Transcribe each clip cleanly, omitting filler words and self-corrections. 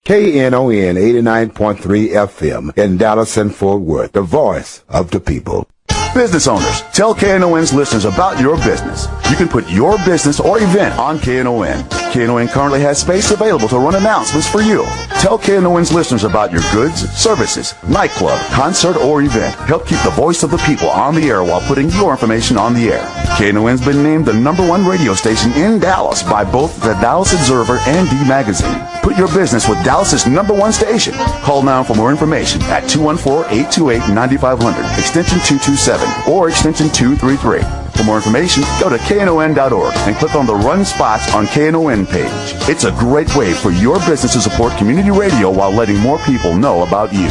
KNON 89.3 FM in Dallas and Fort Worth, the voice of the people. Business owners, tell KNON's listeners about your business. You can put your business or event on KNON. KNON currently has space available to run announcements for you. Tell KNON's listeners about your goods, services, nightclub, concert, or event. Help keep the voice of the people on the air while putting your information on the air. KNON's been named the #1 radio station in Dallas by both the Dallas Observer and D Magazine. Put your business with Dallas's #1 station. Call now for more information at 214-828-9500, extension 227, or extension 233. For more information, go to KNON.org and click on the Run Spots on KNON page. It's a great way for your business to support community radio while letting more people know about you.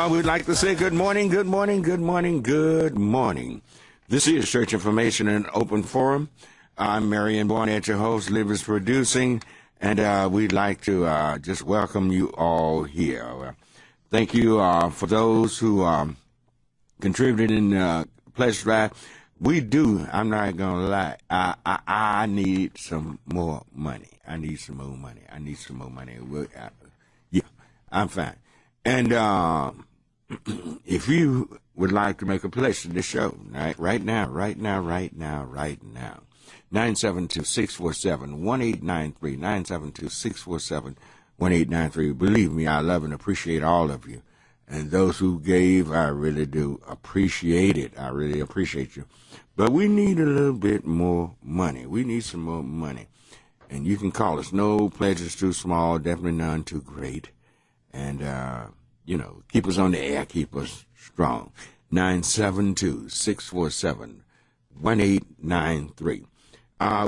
We'd like to say good morning, good morning, good morning, good morning. This is Church Information and Open Forum. I'm Marion Barnett, your host, Livers Producing, and we'd like to just welcome you all here. Thank you for those who contributed in Pledge Drive. We do, I'm not going to lie, I need some more money. I need some more money. Yeah, I'm fine. And if you would like to make a pledge to this show, right now, 972-647-1893, 972-647-1893. Believe me, I love and appreciate all of you. And those who gave, I really do appreciate it. I really appreciate you. But we need a little bit more money. We need some more money. And you can call us. No pledges too small, definitely none too great. And, keep us on the air, keep us strong. 972-647-1893.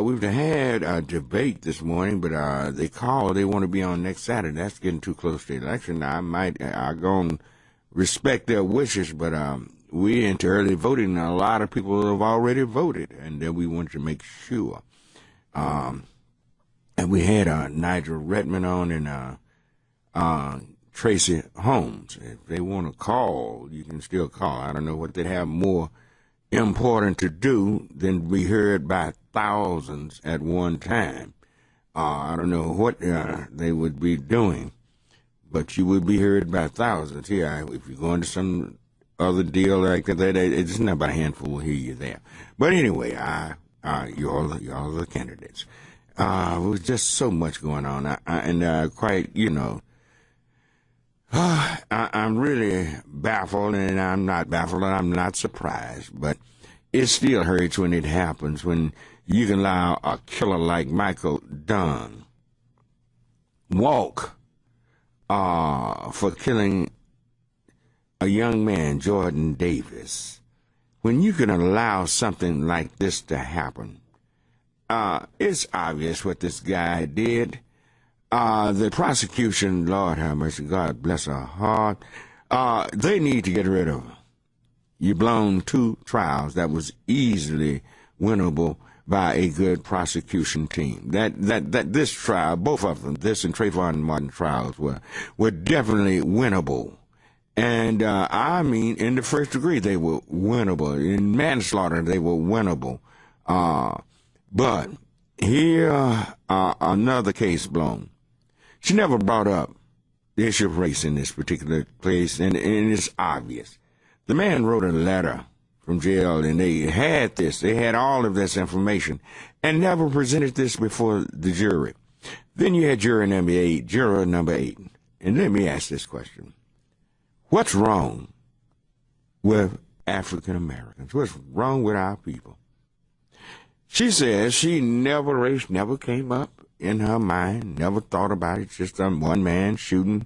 We've had a debate this morning, but they want to be on next Saturday. That's getting too close to the election. I'm going to respect their wishes, but we're into early voting, and a lot of people have already voted, and then we want to make sure. And we had Nigel Redmond on and Tracy Holmes. If they want to call, you can still call. I don't know what they have more important to do than be heard by thousands at one time. I don't know what they would be doing, but you would be heard by thousands here. If you're going to some other deal like that, it's not about a handful will hear you there. But anyway, you're the candidates. There was just so much going on, I'm really baffled, and I'm not baffled, and I'm not surprised, but it still hurts when it happens, when you can allow a killer like Michael Dunn walk for killing a young man, Jordan Davis. When you can allow something like this to happen, it's obvious what this guy did. The prosecution, Lord have mercy, God bless her heart, they need to get rid of her. You blown 2 trials that was easily winnable by a good prosecution team. This trial, both of them, this and Trayvon Martin trials were definitely winnable. And in the first degree, they were winnable. In manslaughter, they were winnable. But here, another case blown. She never brought up the issue of race in this particular case, and it's obvious. The man wrote a letter from jail, and they had all of this information, and never presented this before the jury. Then you had juror number 8, and let me ask this question. What's wrong with African Americans? What's wrong with our people? She says race never came up in her mind, never thought about it, just one man shooting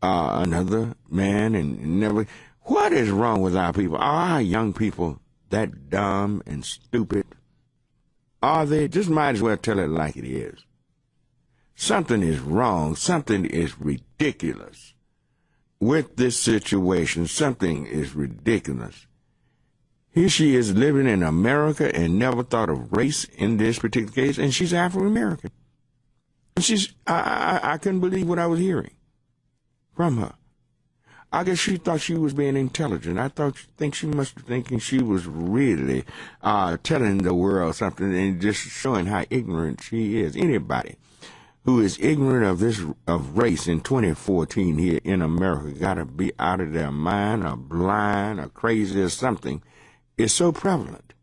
another man, and never. What is wrong with our people? Are our young people that dumb and stupid? Are they? Just might as well tell it like it is. Something is wrong. Something is ridiculous with this situation. Something is ridiculous. Here she is living in America and never thought of race in this particular case, and she's African American. I couldn't believe what I was hearing from her. I guess she thought she was being intelligent. Think she must be thinking she was really telling the world something and just showing how ignorant she is. Anybody who is ignorant of race in 2014 here in America got to be out of their mind or blind or crazy or something is so prevalent.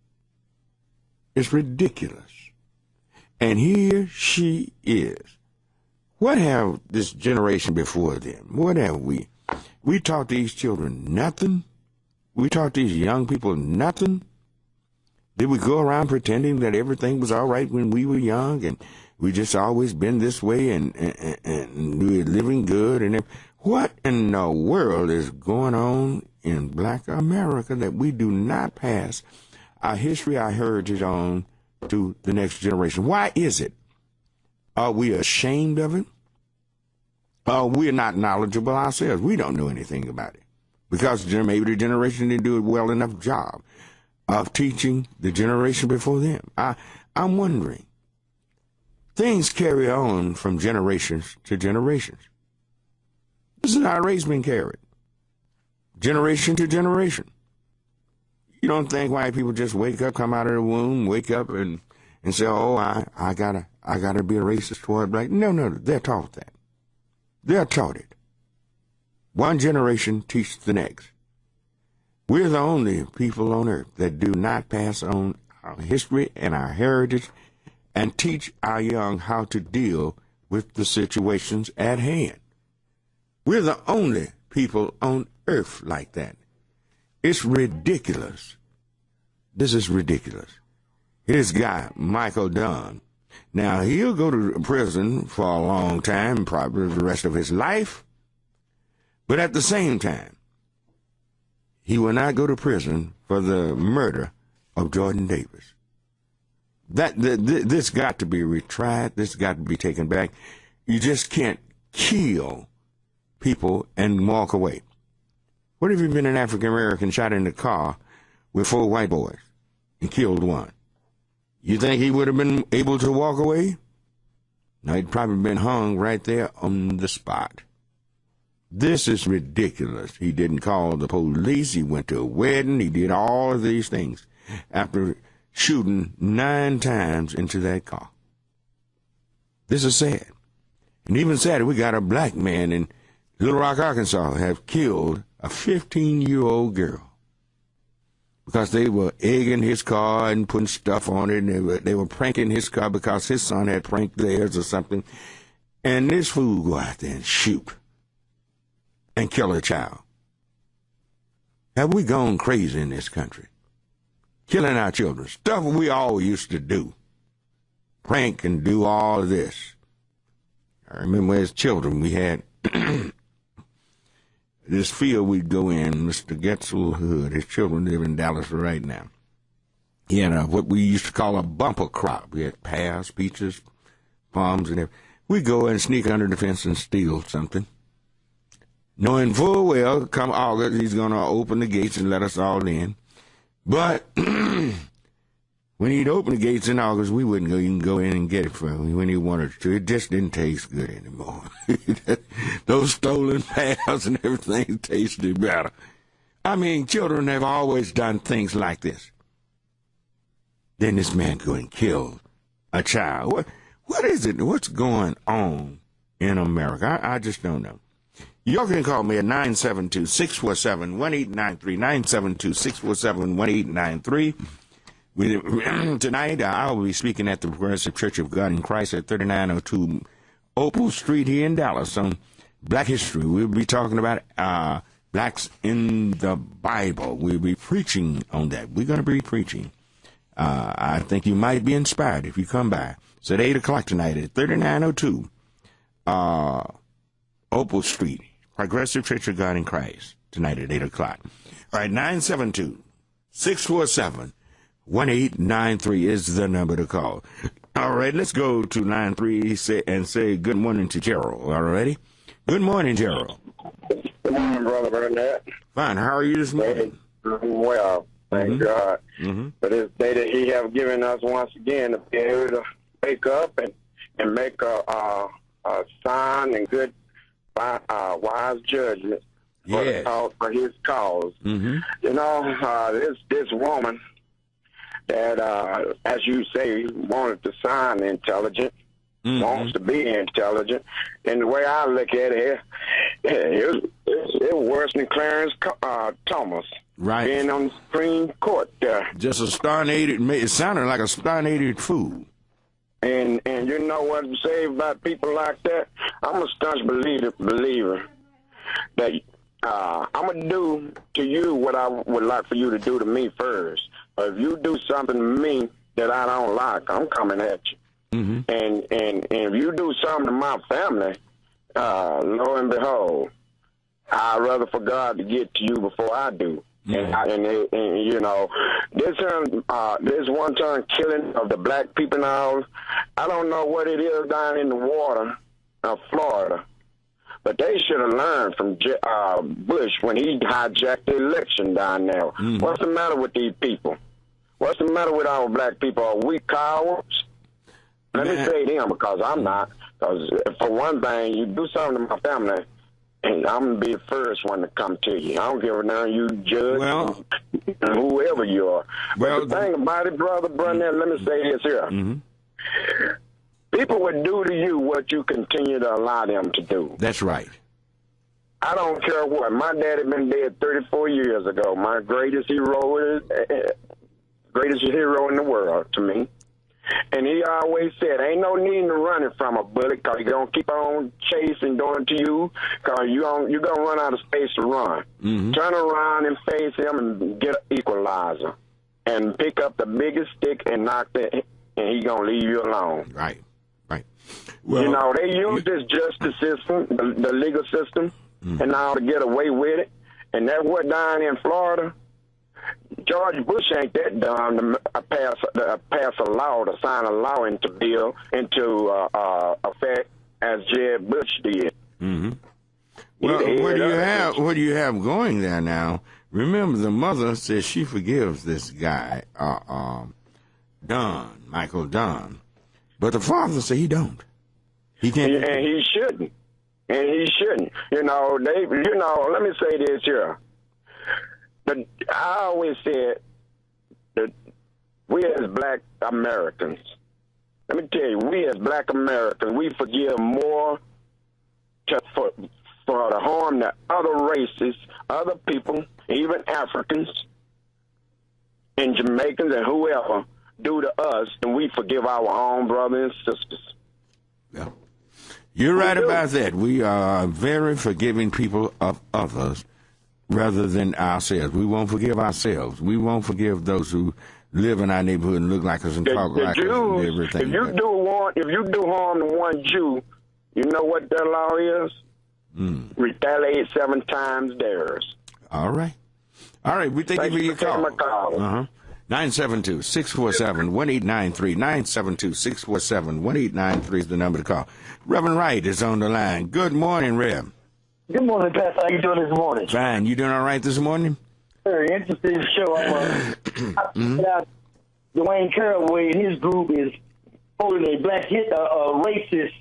It's ridiculous. And here she is. What have this generation before them? What have we? We taught these children nothing. We taught these young people nothing. Did we go around pretending that everything was all right when we were young and we just always been this way and we were living good? And what in the world is going on in Black America that we do not pass our history, our heritage on to the next generation? Why is it? Are we ashamed of it? We're not knowledgeable ourselves. We don't know anything about it because maybe the generation didn't do a well enough job of teaching the generation before them. I'm wondering. Things carry on from generations to generations. This is how race been carried. Generation to generation. You don't think white people just wake up, come out of the womb, wake up and say, oh, I gotta be a racist toward black. No, they're taught that. They're taught it. One generation teaches the next. We're the only people on earth that do not pass on our history and our heritage and teach our young how to deal with the situations at hand. We're the only people on earth like that. It's ridiculous. This is ridiculous. This guy, Michael Dunn, now he'll go to prison for a long time, probably the rest of his life, but at the same time, he will not go to prison for the murder of Jordan Davis. This got to be retried. This got to be taken back. You just can't kill people and walk away. What if you'd been an African American shot in the car with 4 white boys and killed one? You think he would have been able to walk away? No, he'd probably been hung right there on the spot. This is ridiculous. He didn't call the police. He went to a wedding. He did all of these things after shooting 9 times into that car. This is sad. And even sadder, we got a black man in Little Rock, Arkansas, have killed a 15-year-old girl because they were egging his car and putting stuff on it, and they were pranking his car because his son had pranked theirs or something. And this fool go out there and shoot and kill a child. Have we gone crazy in this country? Killing our children. Stuff we all used to do. Prank and do all of this. I remember as children we had this field we'd go in. Mr. Getzel Hood, his children live in Dallas right now. He had what we used to call a bumper crop. We had pears, peaches, plums, and everything. We'd go and sneak under the fence and steal something, knowing full well, come August, he's going to open the gates and let us all in. But when he'd open the gates in August, we wouldn't even go in and get it for him when he wanted to. It just didn't taste good anymore. Those stolen pears and everything tasted better. I mean, children have always done things like this. Then this man go and kill a child. What is it? What's going on in America? I just don't know. You can call me at 972-647-1893, 972-647-1893. Tonight, I will be speaking at the Progressive Church of God in Christ at 3902 Opal Street here in Dallas on Black History. We'll be talking about blacks in the Bible. We'll be preaching on that. We're going to be preaching. I think you might be inspired if you come by. It's at 8 o'clock tonight at 3902 Opal Street. Progressive Church of God in Christ, tonight at 8 o'clock. All right, 972-647-1893 is the number to call. All right, let's go to line 3 and say good morning to Gerald. All righty? Good morning, Gerald. Good morning, Brother Barnett. Fine. How are you this morning? Well, thank God for this day that he has given us once again to be able to wake up and make a sound and good wise judgment for his cause. You know, this woman that, as you say, wanted to sound intelligent, wants to be intelligent. And the way I look at it, it was worse than Clarence Thomas. Right. Being on the Supreme Court there. Just a it sounded like a starnated fool. And you know what to say about people like that? I'm a staunch believer that I'm going to do to you what I would like for you to do to me first. If you do something to me that I don't like, I'm coming at you. Mm-hmm. And if you do something to my family, lo and behold, I'd rather for God to get to you before I do. Mm-hmm. And you know, this one-time killing of the black people now, I don't know what it is down in the water of Florida, but they should have learned from Bush when he hijacked the election down there. Mm-hmm. What's the matter with these people? What's the matter with our black people? Are we cowards? Let me say them, because I'm not. Because for one thing, you do something to my family, and I'm going to be the first one to come to you. I don't give a damn, you judge, whoever you are. But the thing about it, Brother Barnett, let me say this here. Mm-hmm. People would do to you what you continue to allow them to do. That's right. I don't care what. My daddy been dead 34 years ago. My greatest hero in the world to me. And he always said, ain't no need to running from a bullet, because you're going to keep on chasing, doing to you, because you're going to run out of space to run. Mm-hmm. Turn around and face him and get an equalizer and pick up the biggest stick and knock that, and he's going to leave you alone. Right, right. Well, you know, they use this justice system, the legal system, and now to get away with it. And that's what down in Florida, George Bush ain't that dumb to pass a law, to sign a law into effect as Jeb Bush did. Mm-hmm. Well, what do you have going there now? Remember, the mother says she forgives this guy, Dunn, Michael Dunn, but the father says he don't. He can't, and he shouldn't. And he shouldn't. You know, let me say this here. I always said that we as black Americans, let me tell you, we as black Americans, we forgive more for the harm that other races, other people, even Africans and Jamaicans and whoever do to us than we forgive our own brothers and sisters. Yeah. You're right about that. We are very forgiving people of others rather than ourselves. We won't forgive ourselves. We won't forgive those who live in our neighborhood and look like us and talk like us and everything. If you do harm to one Jew, you know what their law is? Retaliate 7 times theirs. All right. All right. We thank you for your call. 972-647-1893. 972-647-1893 is the number to call. Reverend Wright is on the line. Good morning, Rev. Good morning, Pastor. How you doing this morning? Fine. You doing all right this morning? Very interesting show. Dwayne Caraway and his group is holding a racist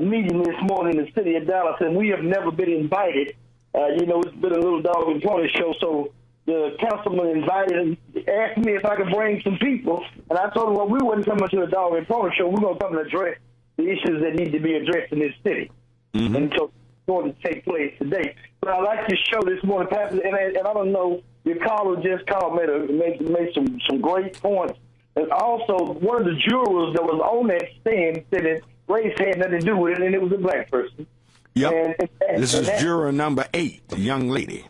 meeting this morning in the city of Dallas, and we have never been invited. It's been a little dog and pony show, so the councilman invited and asked me if I could bring some people, and I told him, well, we wouldn't come to the dog and pony show. We're going to come and address the issues that need to be addressed in this city. Mm-hmm. And so it's going to take place today. But I like to show this morning, Pastor, and I don't know, your caller just called, made some great points. And also, one of the jurors that was on that stand said that race had nothing to do with it, and it was a black person. Yep. This is juror number 8, the young lady.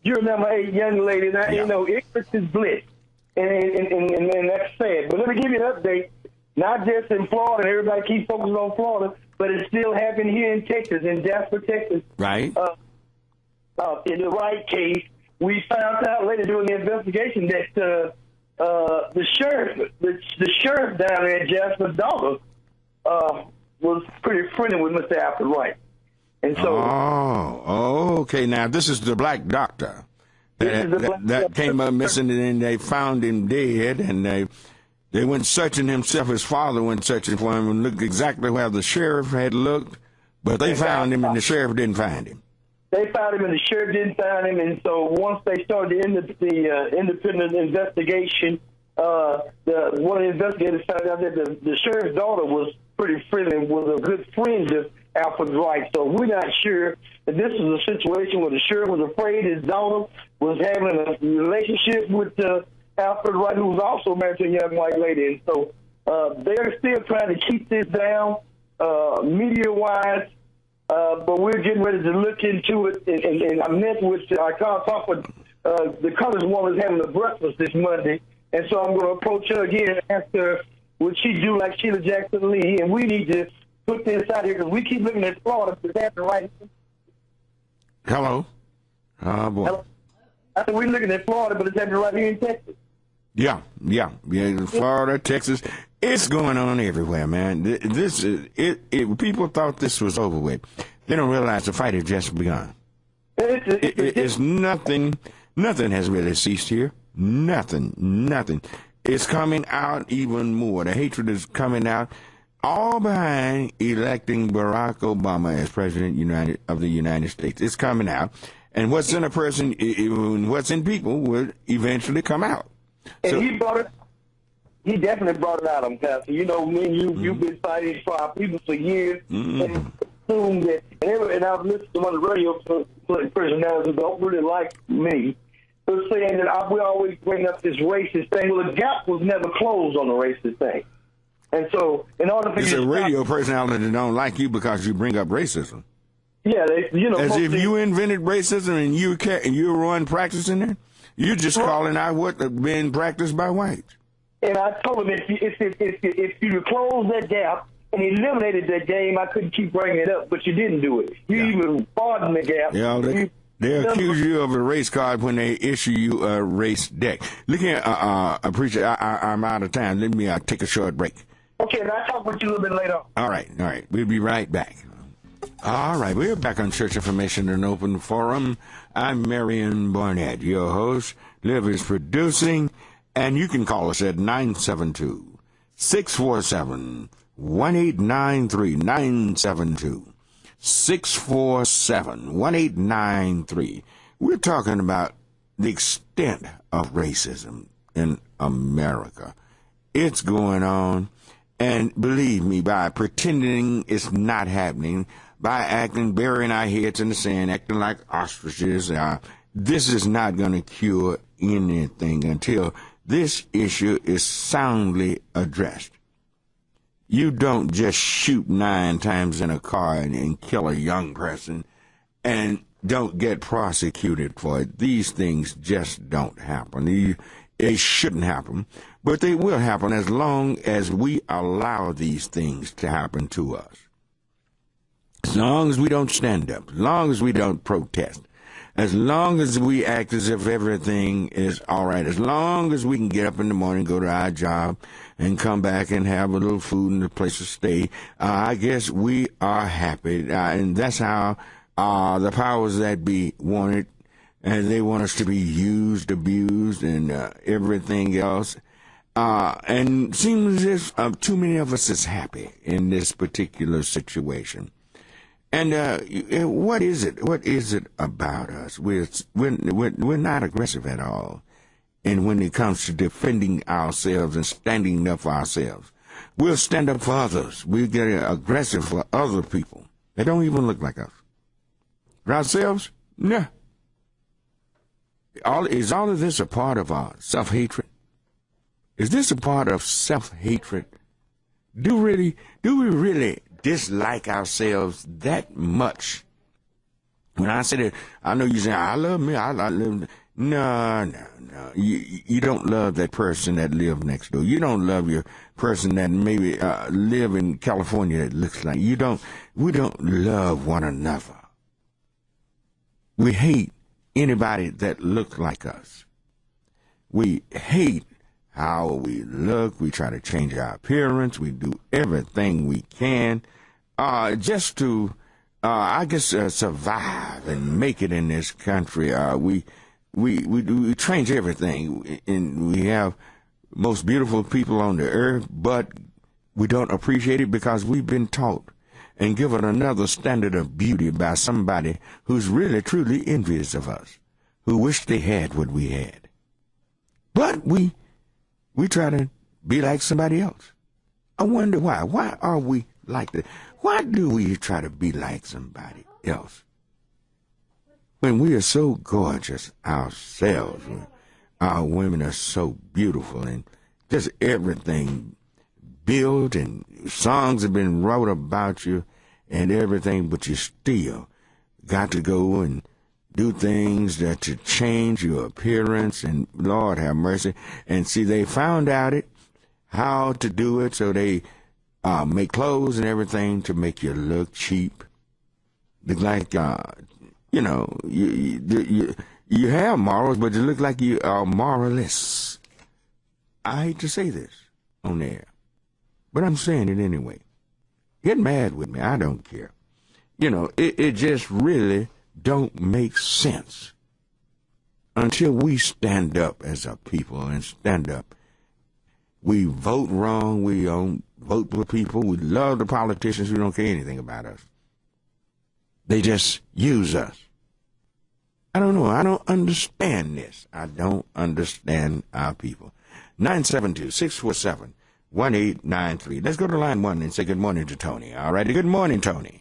Juror number 8, young lady. Now, ignorance is bliss. And that's sad. But let me give you an update. Not just in Florida, and everybody keeps focusing on Florida, but it's still happening here in Texas, in Jasper, Texas. Right. In the Wright case, we found out later during the investigation that the sheriff down there at Jasper, daughter, was pretty friendly with Mr. Alfred Wright. And so, okay. Now this is the black doctor that came up missing, and they found him dead, and they went searching himself. His father went searching for him and looked exactly where the sheriff had looked, but they found him, and the sheriff didn't find him. They found him, and the sheriff didn't find him, and so once they started the independent investigation, one of the investigators found out that the sheriff's daughter was pretty friendly, was a good friend of Alfred Wright. So we're not sure that this is a situation where the sheriff was afraid his daughter was having a relationship with Alfred Wright, who was also married to a young white lady. And so they're still trying to keep this down media-wise. But we're getting ready to look into it, and I met with, I talked with the Congresswoman having a breakfast this Monday, and so I'm going to approach her again and ask her, would she do like Sheila Jackson Lee? And we need to put this out here because we keep looking at Florida, but that's right. Hello? Oh, boy. Hello? I said we're looking at Florida, but it's happening right here in Texas. Yeah, Florida, Texas, it's going on everywhere, man. This is it. People thought this was over with. They don't realize the fight has just begun. It's nothing. Nothing has really ceased here. Nothing. It's coming out even more. The hatred is coming out, all behind electing Barack Obama as president of the United States. It's coming out, and what's in a person, what's in people, will eventually come out. And So, he definitely brought it out, Pastor. You know, me and you've been fighting for our people for years. And assume that, and I've listened to one of the radio personalities who don't really like me, who's saying that we always bring up this racist thing. Well, the gap was never closed on the racist thing. And so, in order for it's you a to radio personality that don't like you because you bring up racism. yeah, As if you invented racism and you're one practicing it. You're just calling out what been practiced by whites. And I told him if you closed that gap and eliminated that game, I couldn't keep bringing it up, but you didn't do it. You even broadened the gap. Yeah, they accuse you of a race card when they issue you a race deck. Look here, preacher, I'm out of time. Let me take a short break. Okay, and I'll talk with you a little bit later. All right. We'll be right back. All right, we're back on Church Information and Open Forum. I'm Marion Barnett, your host. Liv is producing, and you can call us at 972-647-1893, 972-647-1893. We're talking about the extent of racism in America. It's going on, and believe me, by pretending it's not happening, by burying our heads in the sand, acting like ostriches, this is not going to cure anything until this issue is soundly addressed. You don't just shoot 9 times in a car and kill a young person and don't get prosecuted for it. These things just don't happen. They shouldn't happen, but they will happen as long as we allow these things to happen to us. As long as we don't stand up, as long as we don't protest, as long as we act as if everything is all right, as long as we can get up in the morning, go to our job, and come back and have a little food and a place to stay, I guess we are happy. And that's how the powers that be want it. And they want us to be used, abused, and everything else. And seems as if too many of us is happy in this particular situation. And what is it? What is it about us? We're not aggressive at all. And when it comes to defending ourselves and standing up for ourselves, we'll stand up for others. We'll get aggressive for other people. They don't even look like us. For ourselves? No. Is all of this a part of our self-hatred? Is this a part of self-hatred? Do we really dislike ourselves that much? When I say that, I know you say, I love me, I live. No. You don't love that person that lives next door. You don't love your person that maybe live in California that looks like you. We don't love one another. We hate anybody that looks like us. We hate how we look. We try to change our appearance. We do everything we can just to, survive and make it in this country. We change everything, and we have most beautiful people on the earth, but we don't appreciate it because we've been taught and given another standard of beauty by somebody who's really truly envious of us, who wish they had what we had. But we We try to be like somebody else. I wonder why. Why are we like that? Why do we try to be like somebody else when we are so gorgeous ourselves? Our women are so beautiful, and just everything built, and songs have been wrote about you and everything, but you still got to go and do things that to change your appearance, and Lord have mercy. And see, they found out how to do it, so they make clothes and everything to make you look cheap. Look like, you have morals, but you look like you are moralists. I hate to say this on air, but I'm saying it anyway. Get mad with me. I don't care. It just really don't make sense until we stand up as a people and stand up. We vote wrong. We don't vote for people. We love the politicians who don't care anything about us. They just use us. I don't know. I don't understand this. I don't understand our people. 972-647-1893. Let's go to line 1 and say good morning to Tony. All right. Good morning, Tony.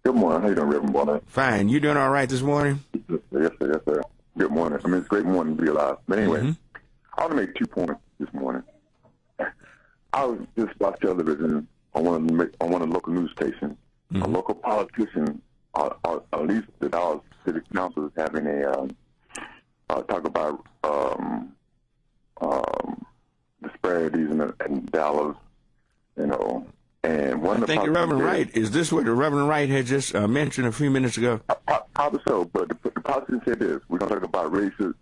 Good morning. How you doing, Reverend Barnett? Fine. You doing all right this morning? Yes, sir. Yes, sir. Good morning. It's a great morning to be alive. But anyway, I want to make 2 points this morning. I was just watching television on one of the local news stations. A local politician, at least the Dallas City Council, is having a talk about disparities in Dallas, And one I think the Reverend Wright, is this what the Reverend Wright had just mentioned a few minutes ago? Probably so, but the politician said this. We're going to talk about racism.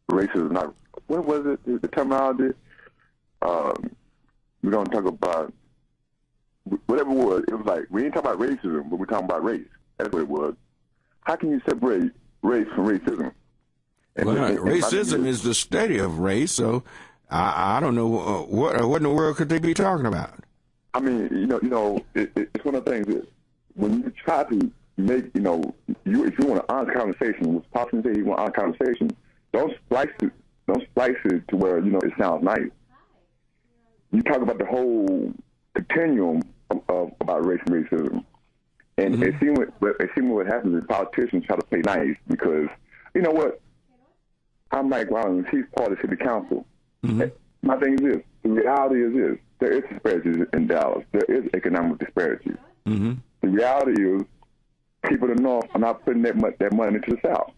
Racism, not, what was it, the terminology? We're going to talk about, whatever it was like, we ain't talking about racism, but we're talking about race. That's what it was. How can you separate race from racism? Racism is the study of race, so I don't know what in the world could they be talking about? I mean, it's one of the things that when you try to make, if you want an honest conversation, what's possible to say you want an honest conversation, don't splice it to where, it sounds nice. You talk about the whole continuum of about race and racism. And it seems what happens is politicians try to play nice because, you know what? I'm like, wow, he's part of the city council. My thing is this. The reality is this. There is disparities in Dallas. There is economic disparities. The reality is people in the North are not putting that money into the South.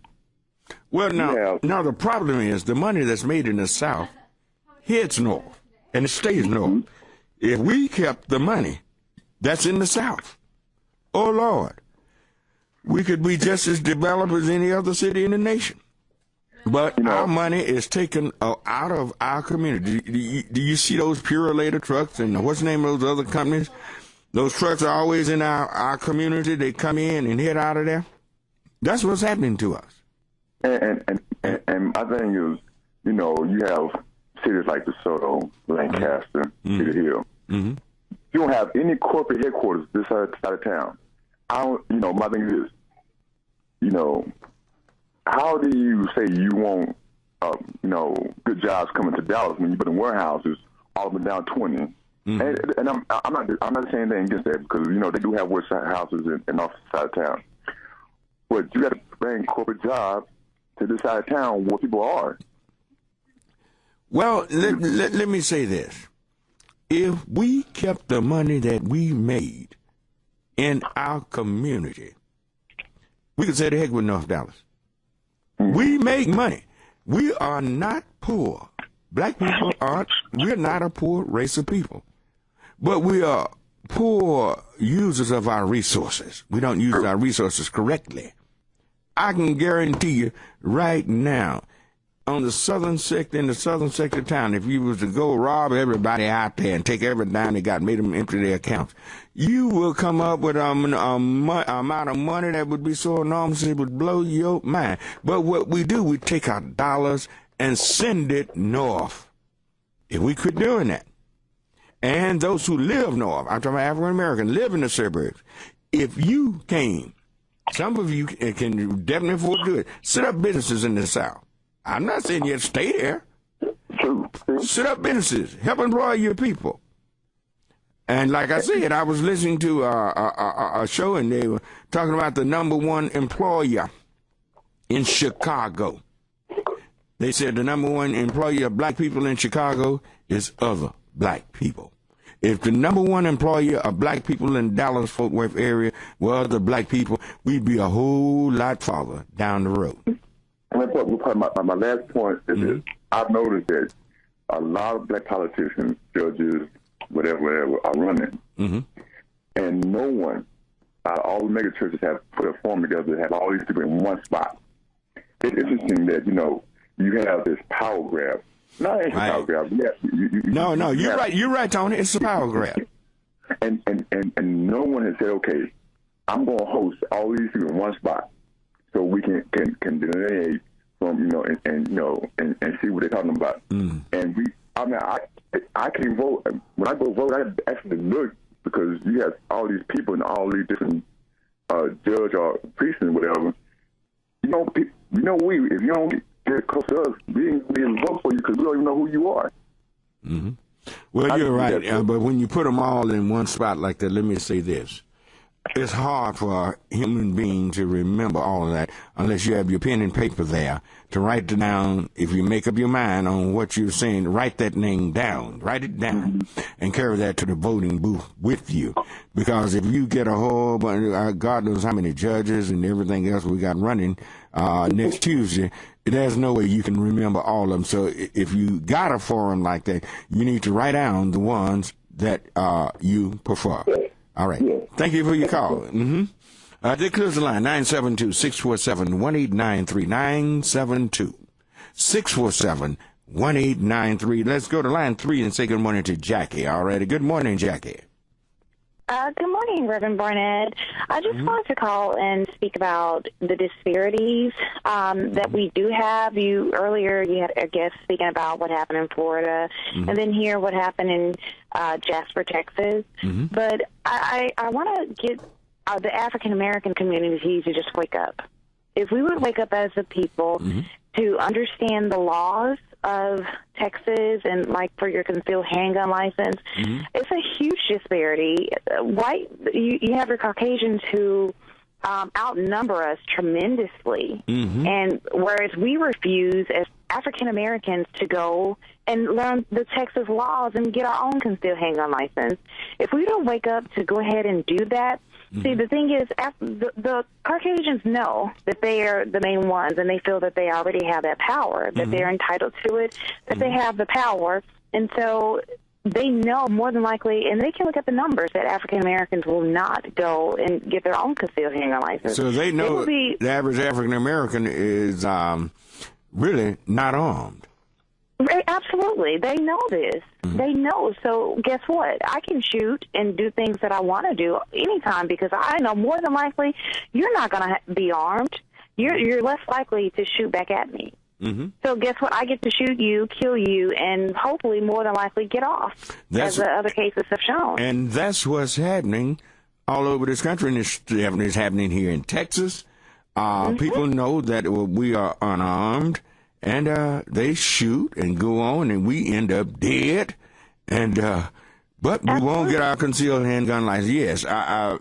Well, now the problem is the money that's made in the South heads north, and it stays north. If we kept the money that's in the South, oh, Lord, we could be just as developed as any other city in the nation. But our money is taken out of our community. Do you see those Purelator trucks and what's the name of those other companies? Those trucks are always in our community. They come in and head out of there. That's what's happening to us. And my thing is, you have cities like DeSoto, Lancaster, Cedar Hill. You don't have any corporate headquarters this side of town. My thing is, how do you say you want, good jobs coming to Dallas when you put in warehouses all the way down 20? And I'm not saying anything against that because they do have warehouses in off side of town, but you got to bring corporate jobs to this side of town where people are. Well, let me say this: if we kept the money that we made in our community, we could say the heck with North Dallas. We make money. We are not poor. Black people we're not a poor race of people. But we are poor users of our resources. We don't use our resources correctly. I can guarantee you right now, in the southern sector of town, if you was to go rob everybody out there and take every dime they got, made them empty their accounts, you will come up with an amount of money that would be so enormous it would blow your mind. But what we do, we take our dollars and send it north. If we quit doing that, and those who live north, I'm talking about African American, live in the suburbs, if you came, some of you can definitely afford to do it, set up businesses in the South. I'm not saying you have to stay there. So True. Set up businesses. Help employ your people. And like I said, I was listening to a show, and they were talking about the number one employer in Chicago. They said the number one employer of black people in Chicago is other black people. If the number one employer of black people in Dallas-Fort Worth area were other black people, we'd be a whole lot farther down the road. And my last point is this. I've noticed that a lot of black politicians, judges, whatever, are running. And no one, all the mega churches have put a form together to have all these people in one spot. It's interesting that, you have this power grab. No, it's a power grab. Yeah, you're right. You're right, Tony. It's a power grab. And no one has said, okay, I'm going to host all these people in one spot so we can delineate from, and see what they're talking about. And I can vote. When I go vote, I actually look, because you have all these people in all these different judge or priests and whatever. If you don't get close to us, we ain't going to vote for you because we don't even know who you are. Well, you're right. But when you put them all in one spot like that, let me say this. It's hard for a human being to remember all of that unless you have your pen and paper there to write it down. If you make up your mind on what you're saying, write that name down. Write it down and carry that to the voting booth with you. Because if you get a whole bunch, God knows how many judges and everything else we got running next Tuesday, there's no way you can remember all of them. So if you got a forum like that, you need to write down the ones that you prefer. All right. Thank you for your call. Dick, close the line, 972-647-1893, 972-647-1893. Let's go to line 3 and say good morning to Jackie. All right. Good morning, Jackie. Good morning, Reverend Barnett. I just wanted to call and speak about the disparities that we do have. Earlier you had a guest speaking about what happened in Florida, and then here what happened in Jasper, Texas. But I want to get the African American community to just wake up. If we would wake up as a people to understand the laws of Texas and like for your concealed handgun license, it's a huge disparity. You have your Caucasians who outnumber us tremendously, and whereas we refuse as African Americans to go and learn the Texas laws and get our own concealed handgun license. If we don't wake up to go ahead and do that, see, the thing is, the Caucasians know that they are the main ones, and they feel that they already have that power, that they're entitled to it, that they have the power, and so they know more than likely, and they can look at the numbers, that African Americans will not go and get their own concealed handgun license. So they know the average African American is really not armed. Absolutely. They know this. They know. So guess what? I can shoot and do things that I want to do anytime because I know more than likely you're not going to be armed. You're less likely to shoot back at me. So guess what? I get to shoot you, kill you, and hopefully more than likely get off, as the other cases have shown. And that's what's happening all over this country, and it's happening here in Texas. People know that we are unarmed. And they shoot and go on, and we end up dead. And but we won't get our concealed handgun license. Yes,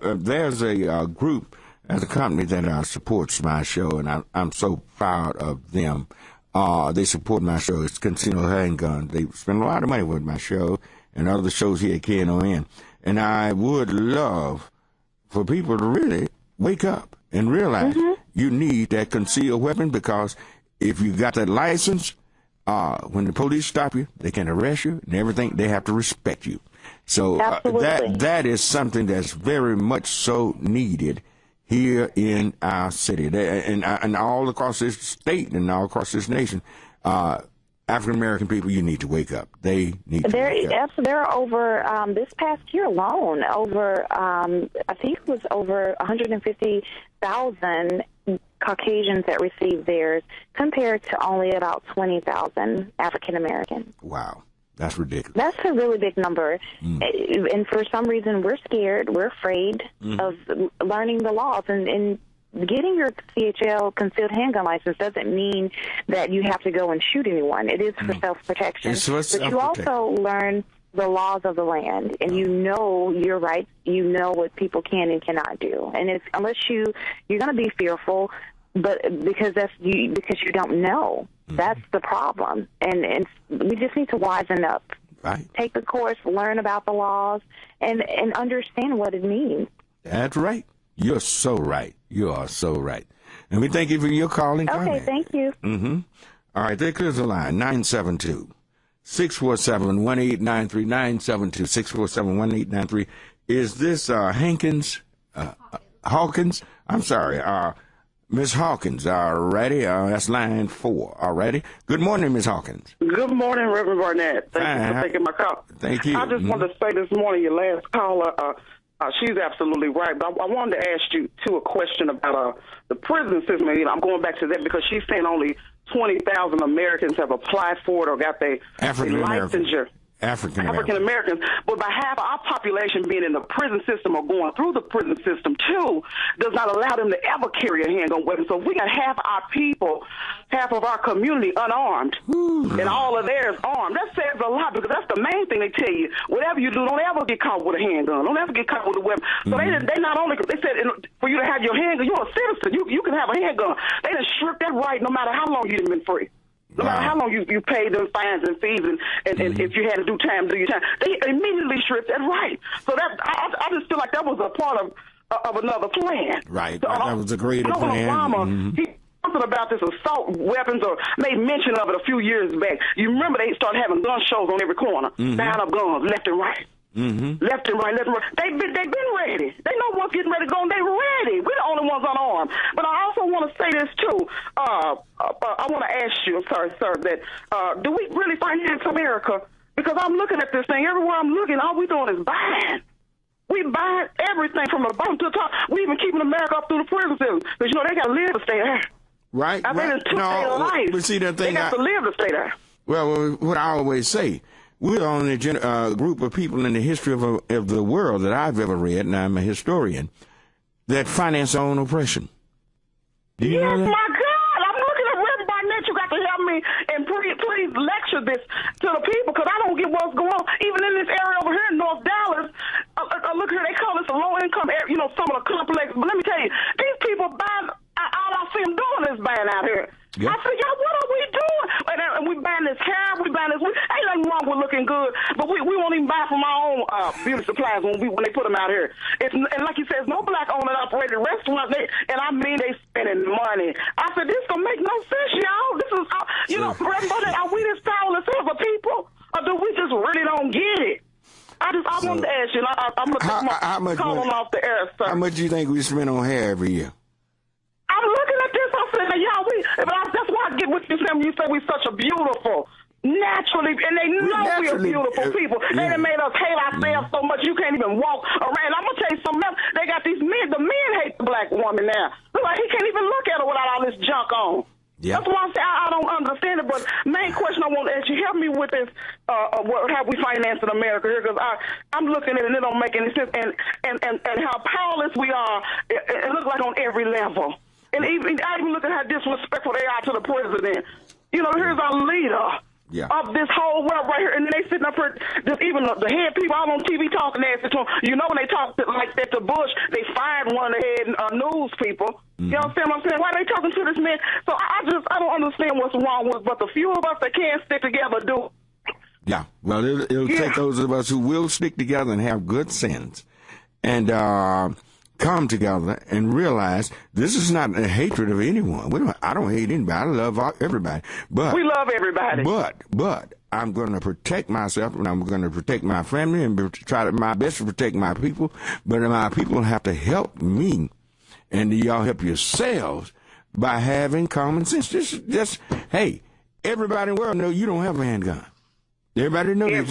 there's a group as a company that supports my show, and I'm so proud of them. They support my show. It's Concealed Handgun. They spend a lot of money with my show and other shows here at Knon. And I would love for people to really wake up and realize you need that concealed weapon, because if you got that license, when the police stop you, they can arrest you and everything. They have to respect you. So that is something that's very much so needed here in our city and all across this state and all across this nation. African American people, you need to wake up. They need to wake up. There are over, this past year alone, over, I think it was over 150,000 Caucasians that received theirs, compared to only about 20,000 African Americans. Wow. That's ridiculous. That's a really big number. And for some reason, we're scared. We're afraid of learning the laws. And getting your CHL concealed handgun license doesn't mean that you have to go and shoot anyone. It is for self-protection. It's for but you self-protection. also learn the laws of the land, and you know your rights. You know what people can and cannot do. And it's unless you're going to be fearful, but because you don't know. That's the problem. And we just need to wisen up. Right. Take the course, learn about the laws, and understand what it means. That's right. You're so right. You are so right. And we thank you for your call and comment. Okay, thank you. Mm-hmm. All right, there clears the line. 972-647-1893. 972-647-1893. Is this Hawkins? I'm sorry. Miss Hawkins, alrighty. That's line 4, alrighty. Good morning, Miss Hawkins. Good morning, Reverend Barnett. Thank you for taking my call. Thank you. I just wanted to say this morning, your last caller, she's absolutely right. But I wanted to ask you, a question about the prison system. I'm going back to that because she's saying only 20,000 Americans have applied for it or got their licensure. African Americans, but by half of our population being in the prison system or going through the prison system too, does not allow them to ever carry a handgun weapon. So if we got half our people, half of our community unarmed, and all of theirs armed, that says a lot because that's the main thing they tell you. Whatever you do, don't ever get caught with a handgun. Don't ever get caught with a weapon. So they not only, they said for you to have your handgun, you're a citizen. You can have a handgun. They done stripped that right no matter how long you've been free. No matter how long you paid them fines and fees and if you had to do time, do your time. They immediately stripped that right. So that I just feel like that was a part of another plan. Right. So, that was a great plan. Obama, he something about this assault weapons or made mention of it a few years back. You remember they started having gun shows on every corner, buying up guns left and right. Left and right, left and right. They've been ready. They know what's getting ready to go, and they're ready. We're the only ones unarmed. But I also want to say this, too. I want to ask you, sir, that do we really finance America? Because I'm looking at this thing. Everywhere I'm looking, all we're doing is buying. We buy everything from the bottom to the top. We even keeping America up through the prison system. Because, they got to live to stay there. Right. I mean, it's their life. But see, that thing they got to live to stay there. Well, what I always say, we're the only group of people in the history of the world that I've ever read, and I'm a historian, that finance their own oppression. Do you know that? My God, I'm looking at Reverend Barnett. You got to help me and please lecture this to the people because I don't get what's going on. Even in this area over here in North Dallas, look here, they call this a low-income area, some of the complex. But let me tell you, these people buying, all I see them doing is buying out here. Yep. I said, y'all, what are we doing? And we buying this hair, we buying this. Ain't nothing wrong with looking good, but we won't even buy from our own beauty supplies when they put them out here. And like you said, it's no black owned and operated restaurant. And I mean they spending money. I said, this don't make no sense, y'all. This is, are we this powerless as a people, or do we just really don't get it? I wanted to ask you. I'm gonna call them off the air, sir. How much do you think we spend on hair every year? I'm looking at this. I said, that's why I get what you say when you say we're such a beautiful, naturally, and they know we're beautiful people. They done made us hate ourselves so much you can't even walk around. I'm gonna tell you something else. They got these men. The men hate the black woman now. Like he can't even look at her without all this junk on. Yeah. That's why I say I don't understand it. But main question I want to ask you, help me with this. What have we financed in America here? Because I'm looking at it and it don't make any sense. And how powerless we are. It looks like on every level. And I even look at how disrespectful they are to the president. Here's our leader of this whole world right here. And then they sitting up here, even the head people all on TV talking nasty to them. When they talk like that to Bush, they fired one of the head news people. You understand what I'm saying? Why are they talking to this man? So I don't understand what's wrong with it. But the few of us that can stick together do. Yeah. Well, it'll take those of us who will stick together and have good sense. And come together and realize this is not a hatred of anyone. I don't hate anybody. I love everybody. But we love everybody. But I'm going to protect myself and I'm going to protect my family and try my best to protect my people. But my people have to help me, and y'all help yourselves by having common sense. Just hey, everybody in the world know you don't have a handgun. Everybody knows that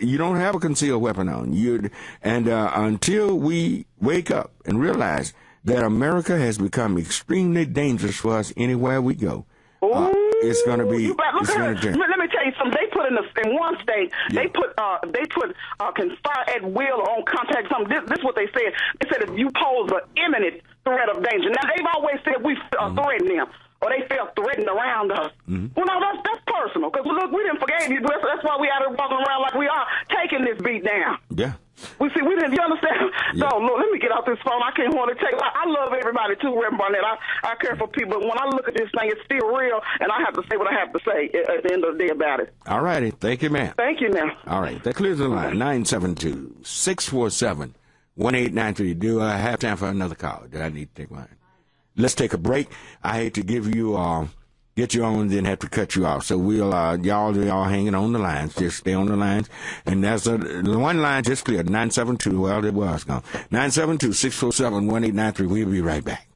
you don't have a concealed weapon on you, and until we wake up and realize that America has become extremely dangerous for us anywhere we go, it's going to be. Let me tell you something. They put put in one state, they put can fire at will or on contact something. This is what they said. They said if you pose an imminent threat of danger. Now they've always said we threaten them, or they felt threatened around us. Well, no, that's personal. Because look, we didn't forgive you. That's why we out here walking around like we are taking this beat down. Yeah. We didn't. You understand? Yeah. So look, let me get off this phone. I can't want to take. I love everybody too, Reverend Barnett. I care for people. But when I look at this thing, it's still real, and I have to say what I have to say at the end of the day about it. All righty. Thank you, ma'am. Thank you, ma'am. All right. That clears the line. 972-647-1893. Do I have time for another call? Do I need to take mine? Let's take a break. I hate to give you get you on and then have to cut you off. So we'll y'all hanging on the lines. Just stay on the lines. And there's one line just cleared. 972. Well, it was gone. 972-647-1893. We'll be right back.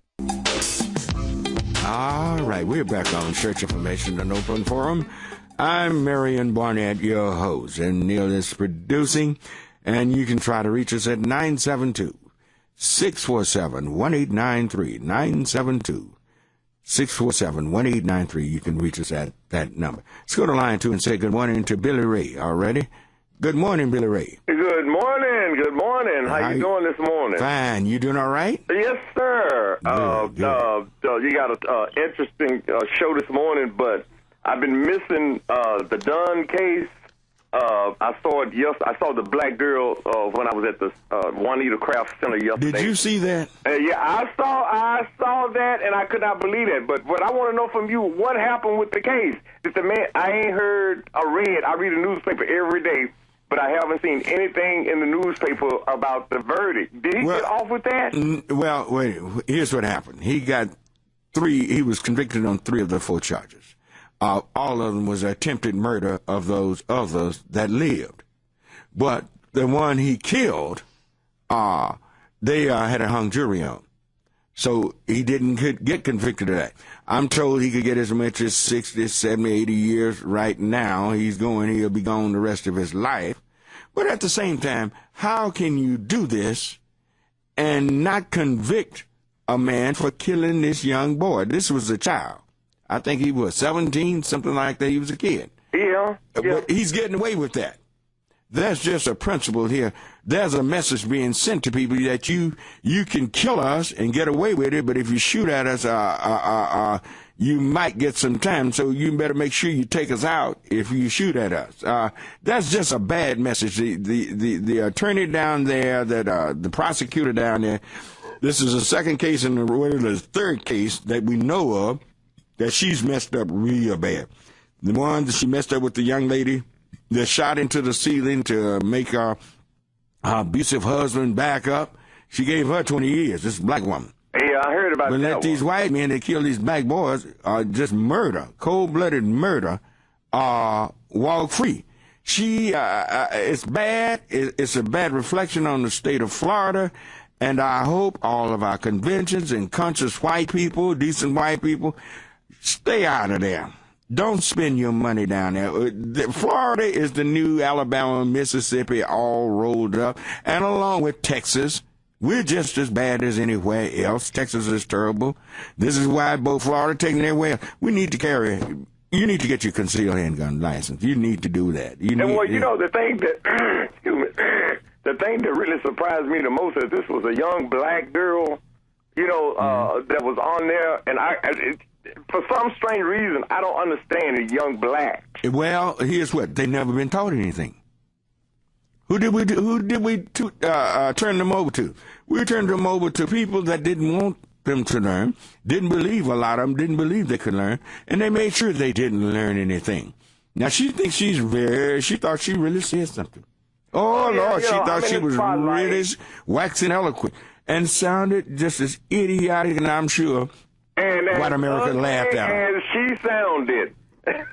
All right, we're back on Church Information and Open Forum. I'm Marion Barnett, your host, and Neil is producing. And you can try to reach us at 972-647-1893. 972-647-1893. You can reach us at that number. Let's go to line 2 and say good morning to Billy Ray. All ready? Good morning, Billy Ray. Good morning. Good morning. How you doing this morning? Fine. You doing all right? Yes, sir. Good. You got an interesting show this morning, but I've been missing the Dunn case. I saw it. Yes, I saw the black girl when I was at the Juanita Craft Center yesterday. Did you see that? Yeah, I saw that, and I could not believe it. But what I want to know from you, what happened with the case? Did the man? I ain't heard or read. I read a newspaper every day, but I haven't seen anything in the newspaper about the verdict. Did he get off with that? Well, wait. Here's what happened. He was convicted on 3 of the 4 charges. All of them was attempted murder of those others that lived. But the one he killed, they had a hung jury on. So he didn't get convicted of that. I'm told he could get as much as 60, 70, 80 years right now. He'll be gone the rest of his life. But at the same time, how can you do this and not convict a man for killing this young boy? This was a child. I think he was 17, something like that. He was a kid. Yeah. But he's getting away with that. That's just a principle here. There's a message being sent to people that you can kill us and get away with it, but if you shoot at us, you might get some time. So you better make sure you take us out if you shoot at us. That's just a bad message. The attorney down there, the prosecutor down there, this is the second case and the third case that we know of that she's messed up real bad. The one that she messed up with the young lady that shot into the ceiling to make her abusive husband back up, she gave her 20 years, this black woman. Yeah, I heard about that. But let these white men that kill these black boys, just murder, cold-blooded murder, walk free. It's bad. It's a bad reflection on the state of Florida. And I hope all of our conventions and conscious white people, decent white people, stay out of there. Don't spend your money down there. Florida is the new Alabama, Mississippi, all rolled up. And along with Texas, we're just as bad as anywhere else. Texas is terrible. This is why both Florida taking their way. You need to get your concealed handgun license. You need to do that. The thing that, excuse me, the thing that really surprised me the most is this was a young black girl, that was on there, and for some strange reason, I don't understand a young black. Well, here's what. They've never been taught anything. Who did we turn them over to? We turned them over to people that didn't want them to learn, didn't believe a lot of them, didn't believe they could learn, and they made sure they didn't learn anything. Now, she thinks she thought she really said something. Oh, Lord, she thought she was really waxing eloquent and sounded just as idiotic, and I'm sure white America laughed at her. And she sounded as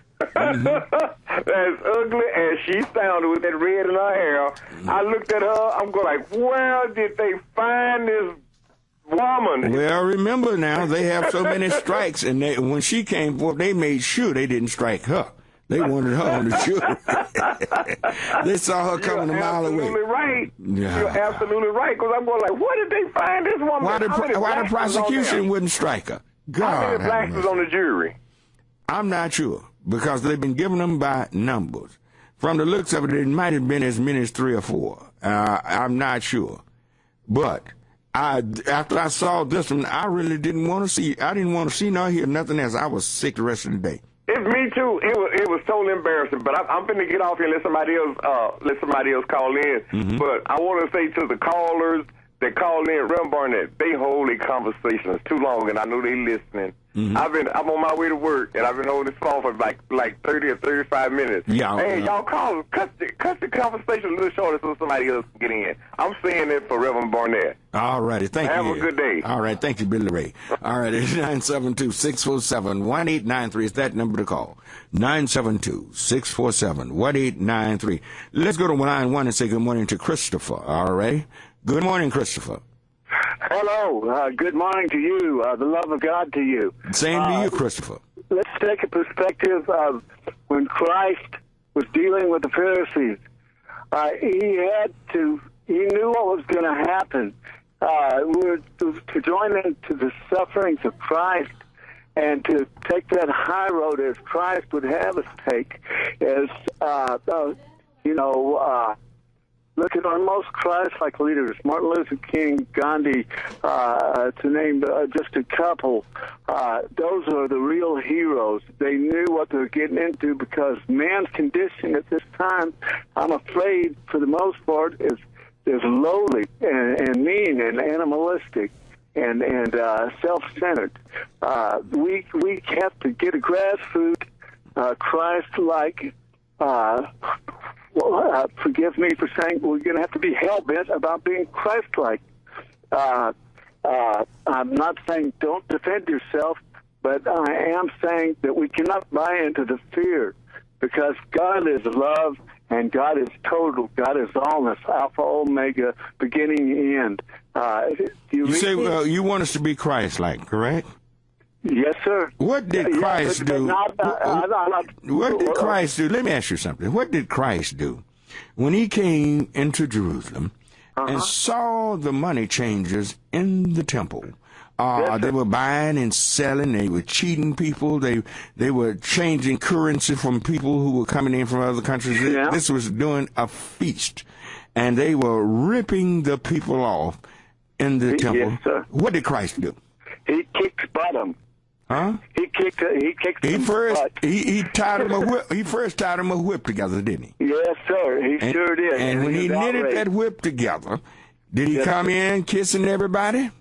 ugly as she sounded with that red in her hair. I looked at her, I'm going like, where did they find this woman? Well, remember now, they have so many strikes, and when she came forth, they made sure they didn't strike her. They wanted her on the jury. They saw her coming a mile away. You're absolutely right. Yeah. You're absolutely right, because I'm going like, where did they find this woman? Why the prosecution wouldn't strike her? God, how many blacks was on the jury? I'm not sure, because they've been giving them by numbers. From the looks of it, it might have been as many as 3 or 4. I'm not sure. But after I saw this one, I really didn't want to see. I didn't want to see nor hear nothing else. I was sick the rest of the day. It's me too. It was totally embarrassing. But I'm finna get off here and let somebody else call in. Mm-hmm. But I want to say to the callers that call in, Reverend Barnett, they hold their conversations too long, and I know they listening. Mm-hmm. I'm on my way to work, and I've been holding this phone for like 30 or 35 minutes. Yeah. Hey, y'all call, cut the conversation a little shorter so somebody else can get in. I'm saying it for Reverend Barnett. All righty. Thank you. Have a good day. All right. Thank you, Billy Ray. All right. It's 972-647-1893. It's that number to call. 972-647-1893. Let's go to line 1 and say good morning to Christopher. All right. Good morning, Christopher. Hello. Good morning to you. The love of God to you. Same to you, Christopher. Let's take a perspective of when Christ was dealing with the Pharisees. He knew what was going to happen. To join into the sufferings of Christ and to take that high road as Christ would have us take is, look at our most Christ-like leaders, Martin Luther King, Gandhi, to name just a couple. Those are the real heroes. They knew what they were getting into because man's condition at this time, I'm afraid, for the most part, is lowly and mean and animalistic and self-centered. We have to get a grassroots, Christ-like. Forgive me for saying we're going to have to be hell-bent about being Christ-like. I'm not saying don't defend yourself, but I am saying that we cannot buy into the fear because God is love and God is total. God is allness, Alpha, Omega, beginning, end. You say you want us to be Christ-like, correct? Yes, sir. What did Christ do? What did Christ do? Let me ask you something. What did Christ do when he came into Jerusalem and saw the money changers in the temple? They were buying and selling. They were cheating people. They were changing currency from people who were coming in from other countries. Yeah. This was doing a feast, and they were ripping the people off in the temple. Yes, sir. What did Christ do? He kicked bottom. Huh? He kicked. He tied him a whip. He first tied him a whip together, didn't he? Yes, sir. He sure did. And when he knitted that whip together, did he come in kissing everybody?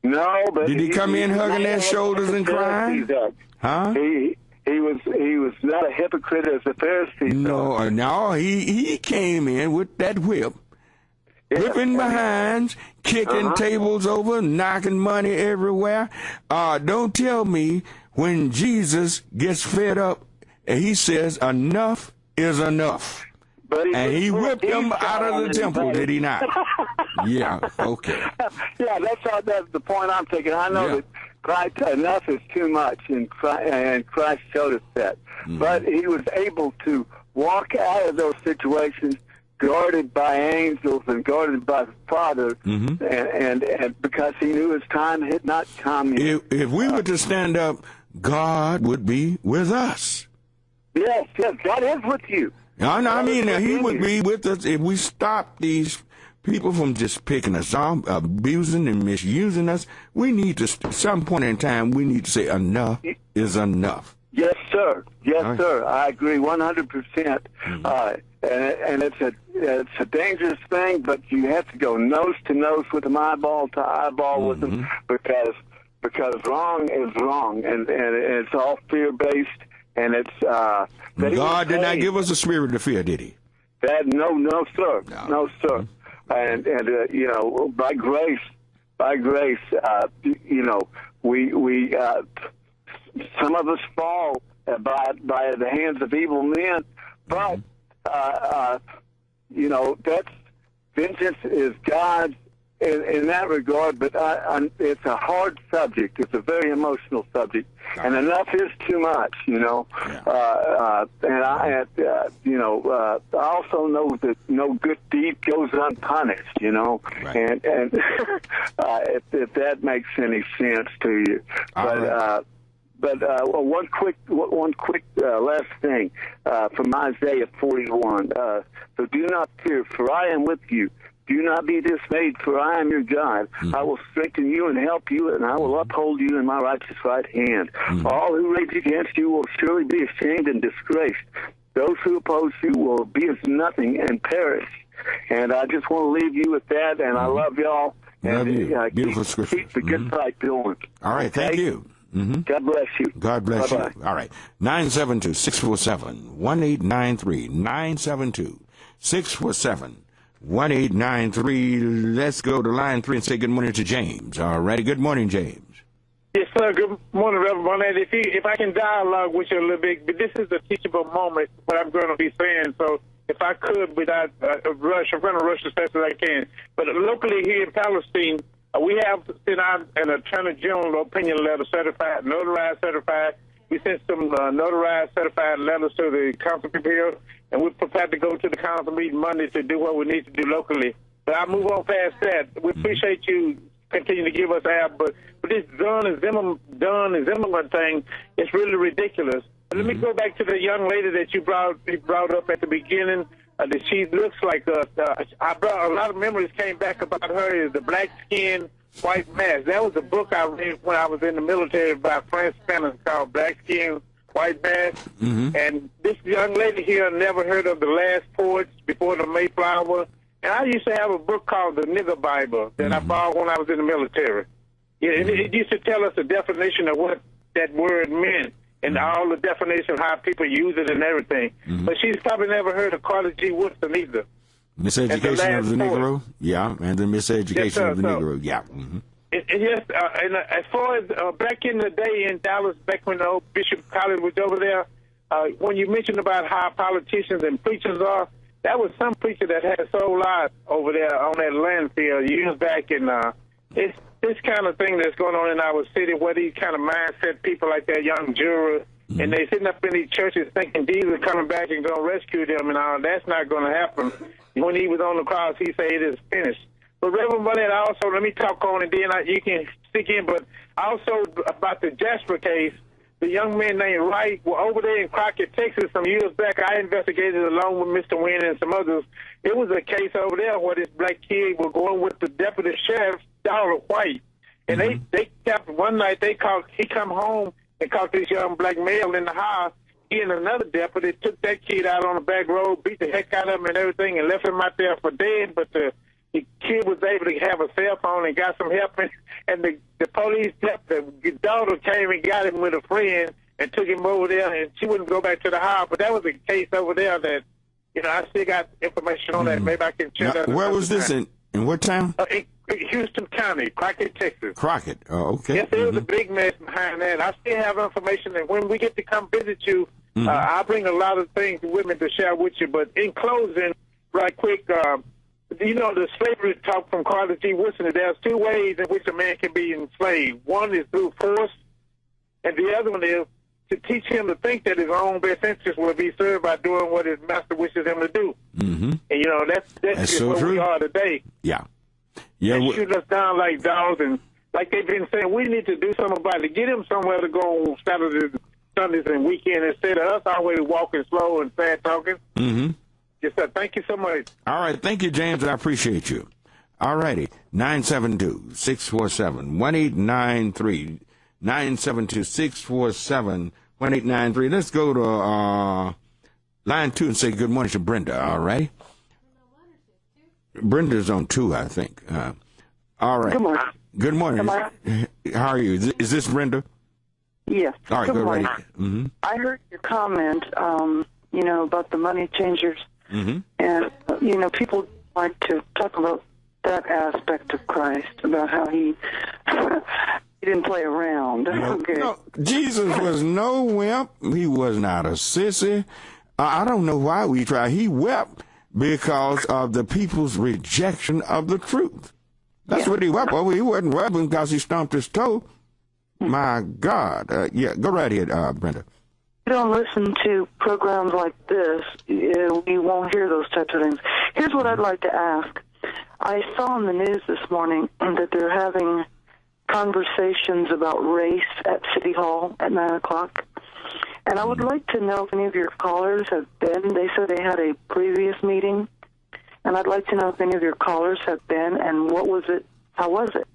No, but did he come in hugging their shoulders and crying? Huh? He was not a hypocrite as the Pharisees. No. He came in with that whip. Whipping behinds, kicking tables over, knocking money everywhere. Don't tell me when Jesus gets fed up, he says, enough is enough. And he whipped them out of the temple, did he not? Yeah, okay. Yeah, that's the point I'm taking. I know that Christ, enough is too much, and Christ showed us that. Mm-hmm. But he was able to walk out of those situations guarded by angels and guarded by the Father, and because he knew his time had not come yet. If we were to stand up, God would be with us. Yes, God is with you. I mean, he would be with us if we stop these people from just picking us off, abusing and misusing us. We need to, at some point in time, we need to say enough is enough. Yes, sir. Yes, sir. I agree 100%. And it's a dangerous thing, but you have to go nose to nose with them, eyeball to eyeball with them, because wrong is wrong, and it's all fear based, and it's God did not give us a spirit of fear, did he? No, sir. No, sir. And by grace, we some of us fall by the hands of evil men, but that's vengeance is God's in that regard. But it's a hard subject. It's a very emotional subject, and enough is too much. And I also know that no good deed goes unpunished. Right. And if that makes any sense to you, But one quick last thing from Isaiah 41. So do not fear, for I am with you. Do not be dismayed, for I am your God. I will strengthen you and help you, and I will uphold you in my righteous right hand. All who rage against you will surely be ashamed and disgraced. Those who oppose you will be as nothing and perish. And I just want to leave you with that, and I love y'all. Love and, you. Beautiful scripture. Keep the good fight going. All right, thank you. God bless you. God bless Bye-bye. you. All right. 972-647-1893. 972-647-1893. Let's go to line 3 and say good morning to James. All righty. Good morning, James. Yes, sir. Good morning, Reverend Barnett. If I can dialogue with you a little bit, but this is a teachable moment, what I'm going to be saying. So if I could, without rush, I'm going to rush as fast as I can. But locally here in Palestine, we have sent out an Attorney General opinion letter certified, notarized certified. We sent some notarized certified letters to the council people here, and we're prepared to go to the council meeting Monday to do what we need to do locally. But I'll move on past that. We appreciate you continuing to give us help, but this Dunn and Zimmerman thing, it's really ridiculous. But let me go back to the young lady that you brought up at the beginning. That she looks like I brought a lot of memories came back about her. Is the black skin, white mask. That was a book I read when I was in the military by Francis Spanner called Black Skin, White Mask. And this young lady here never heard of the last poets before the Mayflower. And I used to have a book called the Nigger Bible that I bought when I was in the military. Yeah, it used to tell us the definition of what that word meant. And all the definition, how people use it and everything. But she's probably never heard of Carter G. Woodson either. Miseducation of the Negro? Yeah, and the miseducation of the Negro. Yeah. Yes, and as far as back in the day in Dallas, back when the old Bishop College was over there, when you mentioned about how politicians and preachers are, that was some preacher that had sold out over there on that landfill years back. And it's this kind of thing that's going on in our city where these kind of mindset people like that young jurors, and they sitting up in these churches thinking Jesus is coming back and going to rescue them and all. That's not going to happen. When he was on the cross, he said it is finished. But Reverend Barnett, also, let me talk on and then you can stick in, but also about the Jasper case, the young man named Wright, well, over there in Crockett, Texas, some years back, I investigated along with Mr. Wynn and some others. It was a case over there where this black kid was going with the deputy sheriff's daughter, White. And they kept, one night he come home and caught this young black male in the house. He and another deputy took that kid out on the back road, beat the heck out of him and everything, and left him out there for dead. But the kid was able to have a cell phone and got some help. And the police, the daughter came and got him with a friend and took him over there, and she wouldn't go back to the house. But that was a case over there that, I still got information on that. Maybe I can share that. Where was this in what town? In Houston County, Crockett, Texas. Crockett. Oh, okay. Yes, there was a big mess behind that. I still have information, and when we get to come visit you, I'll bring a lot of things with me to share with you. But in closing, right quick, the slavery talk from Carter G. Woodson, there's two ways in which a man can be enslaved. One is through force, and the other one is to teach him to think that his own best interest will be served by doing what his master wishes him to do. And, that's just so where true. we are today. Yeah. They shoot us down like dogs, and like they've been saying, we need to do something about it. Get him somewhere to go on Saturdays, Sundays, and weekends instead of us always walking slow and fast talking. Yes, sir. Thank you so much. All right. Thank you, James. I appreciate you. All righty. 972-647-1893. 972-647-1893. Let's go to line 2 and say good morning to Brenda. All right. Brenda's on 2, I think. All right. Good morning. Good morning. How are you? Is this Brenda? Yes. All right. Good morning. Mm-hmm. I heard your comment, about the money changers. And, people like to talk about that aspect of Christ, about how he didn't play around. No, Jesus was no wimp. He was not a sissy. I don't know why we try. He wept because of the people's rejection of the truth. That's what he wept over. He wasn't weeping because he stomped his toe. My God. Go right ahead, Brenda. If you don't listen to programs like this, we won't hear those types of things. Here's what I'd like to ask. I saw on the news this morning that they're having conversations about race at City Hall at 9 o'clock. And I would like to know if any of your callers have been. They said they had a previous meeting. And I'd like to know if any of your callers have been, and what was it? How was it?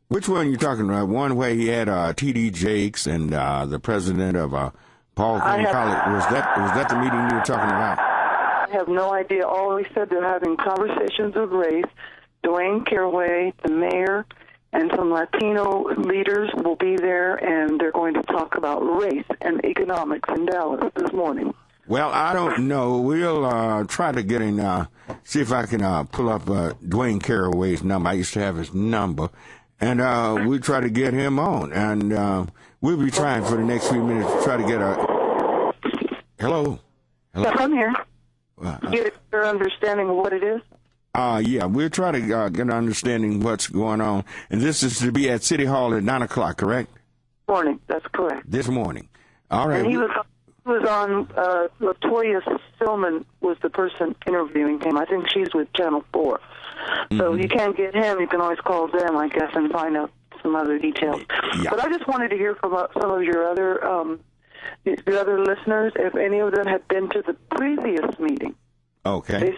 Which one are you talking about? One where he had T.D. Jakes and the president of Paul College. Was that the meeting you were talking about? I have no idea. All he said they're having conversations of race. Dwayne Caraway, the mayor, and some Latino leaders will be there, and they're going to talk about race and economics in Dallas this morning. Well, I don't know. We'll try to get in, see if I can pull up Dwayne Caraway's number. I used to have his number. And we'll try to get him on. And we'll be trying for the next few minutes to try to get a... Hello? Yeah, I'm here. Get a clear understanding of what it is? Yeah, we'll try to get an understanding of what's going on. And this is to be at City Hall at 9 o'clock, correct? Morning, that's correct. This morning. All right. And he was on, Latoya Stillman was the person interviewing him. I think she's with Channel 4. So if you can't get him, you can always call them, I guess, and find out some other details. Yeah. But I just wanted to hear from some of your other listeners, if any of them had been to the previous meeting. Okay.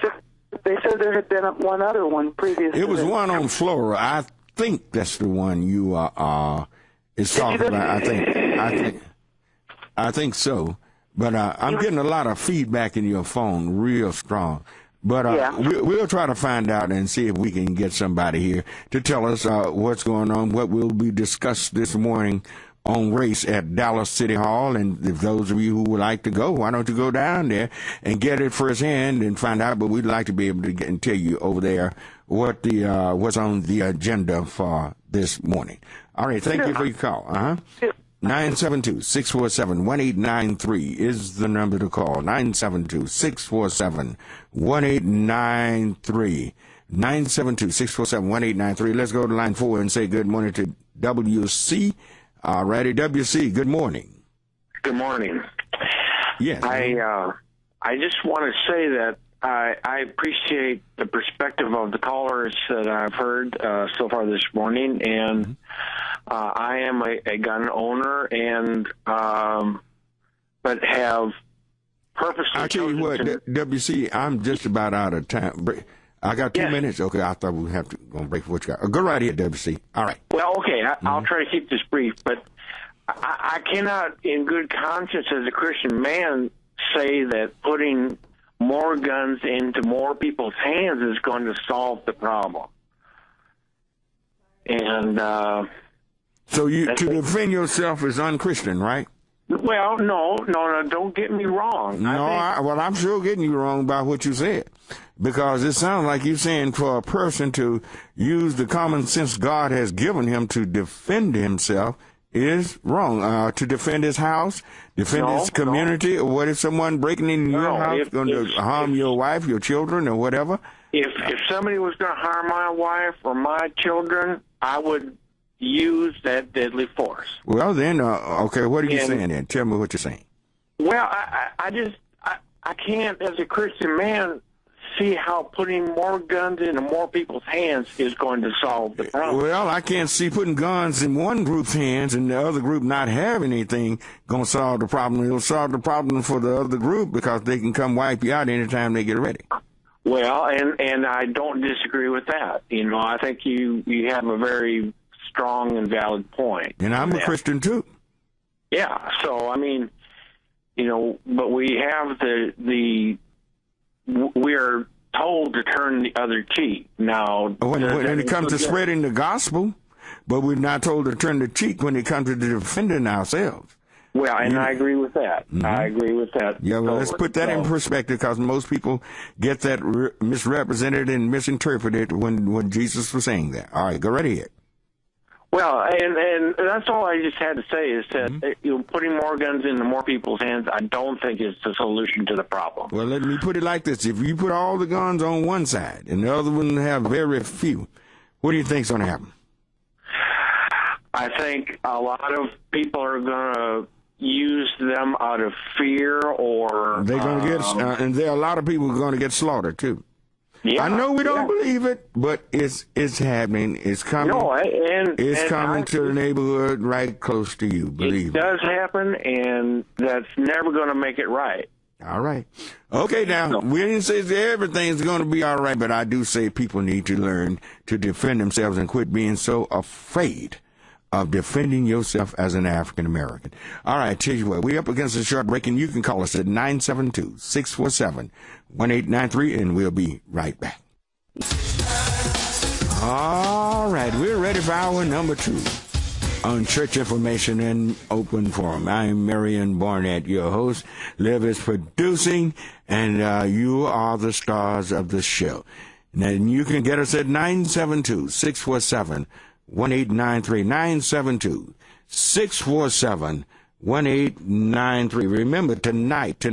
They said there had been one other one previous. It was one on Flora. I think that's the one you is talking about. I think so. But I'm getting a lot of feedback in your phone, real strong. But we'll try to find out and see if we can get somebody here to tell us what's going on, what will be discussed this morning on race at Dallas City Hall. And if those of you who would like to go, why don't you go down there and get it firsthand and find out? But we'd like to be able to get and tell you over there what what's on the agenda for this morning. All right, thank you for your call. 972-647-1893 is the number to call. 972-647-1893. 972-647-1893. Let's go to line 4 and say good morning to WC. All righty, WC, good morning. Good morning. Yes. I just want to say that I appreciate the perspective of the callers that I've heard so far this morning, and I am a gun owner, and but have purposely. I tell you what, WC, I'm just about out of time. I got 2 minutes. Okay, I thought we'd have to go and break for what you got. Go right ahead, WC. All right. Well, okay, I'll try to keep this brief, but I cannot, in good conscience, as a Christian man, say that putting more guns into more people's hands is going to solve the problem. And so you to defend yourself is unchristian, right? Well, no, don't get me wrong. I'm sure getting you wrong by what you said, because it sounds like you're saying for a person to use the common sense God has given him to defend himself is wrong. To defend his house, defend his community, or what if someone breaking in your house going to harm your wife, your children, or whatever? If somebody was going to harm my wife or my children, I would use that deadly force. Well, then, okay, what are you saying then? Tell me what you're saying. Well, I can't, as a Christian man, see how putting more guns into more people's hands is going to solve the problem. Well, I can't see putting guns in one group's hands and the other group not having anything going to solve the problem. It'll solve the problem for the other group because they can come wipe you out anytime they get ready. Well, and I don't disagree with that. You know, I think you have a very strong and valid point. And I'm a Christian too. Yeah, so I mean, you know, but we have we're told to turn the other cheek. Now, when it comes to spreading the gospel, but we're not told to turn the cheek when it comes to defending ourselves. Well, and I agree with that. Mm-hmm. I agree with that. Yeah, well, let's put that in perspective, because most people get that misrepresented and misinterpreted when Jesus was saying that. All right, go right ahead. Well, and that's all I just had to say is that putting more guns into more people's hands, I don't think is the solution to the problem. Well, let me put it like this. If you put all the guns on one side and the other one have very few, what do you think's going to happen? I think a lot of people are going to use them out of fear, or they're going to get, and there are a lot of people who are going to get slaughtered too. Yeah, I know we don't believe it, but it's happening. It's coming. No, it's coming to the neighborhood right close to you. Believe it does happen, and that's never going to make it right. All right. Okay, now, we didn't say that everything's going to be all right, but I do say people need to learn to defend themselves and quit being so afraid of defending yourself as an African American. All right, tell you what, we're up against a short break, and you can call us at 972-647-1893, and we'll be right back. All right, we're ready for hour number 2 on Church Information and Open Forum. I'm Marion Barnett, your host. Liv is producing, and you are the stars of the show. And you can get us at 972-647-1893, 972-647-1893. Remember, tonight,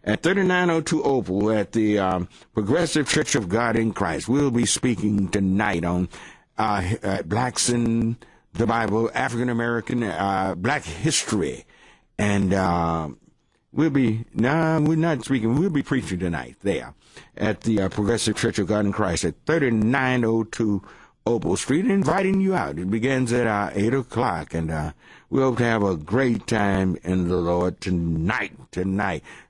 at 3902 Opal at the Progressive Church of God in Christ, we'll be speaking tonight on blacks in the Bible, African American, black history. And we'll be preaching tonight there at the Progressive Church of God in Christ at 3902 Opal Street, inviting you out. It begins at 8 o'clock, and we hope to have a great time in the Lord tonight,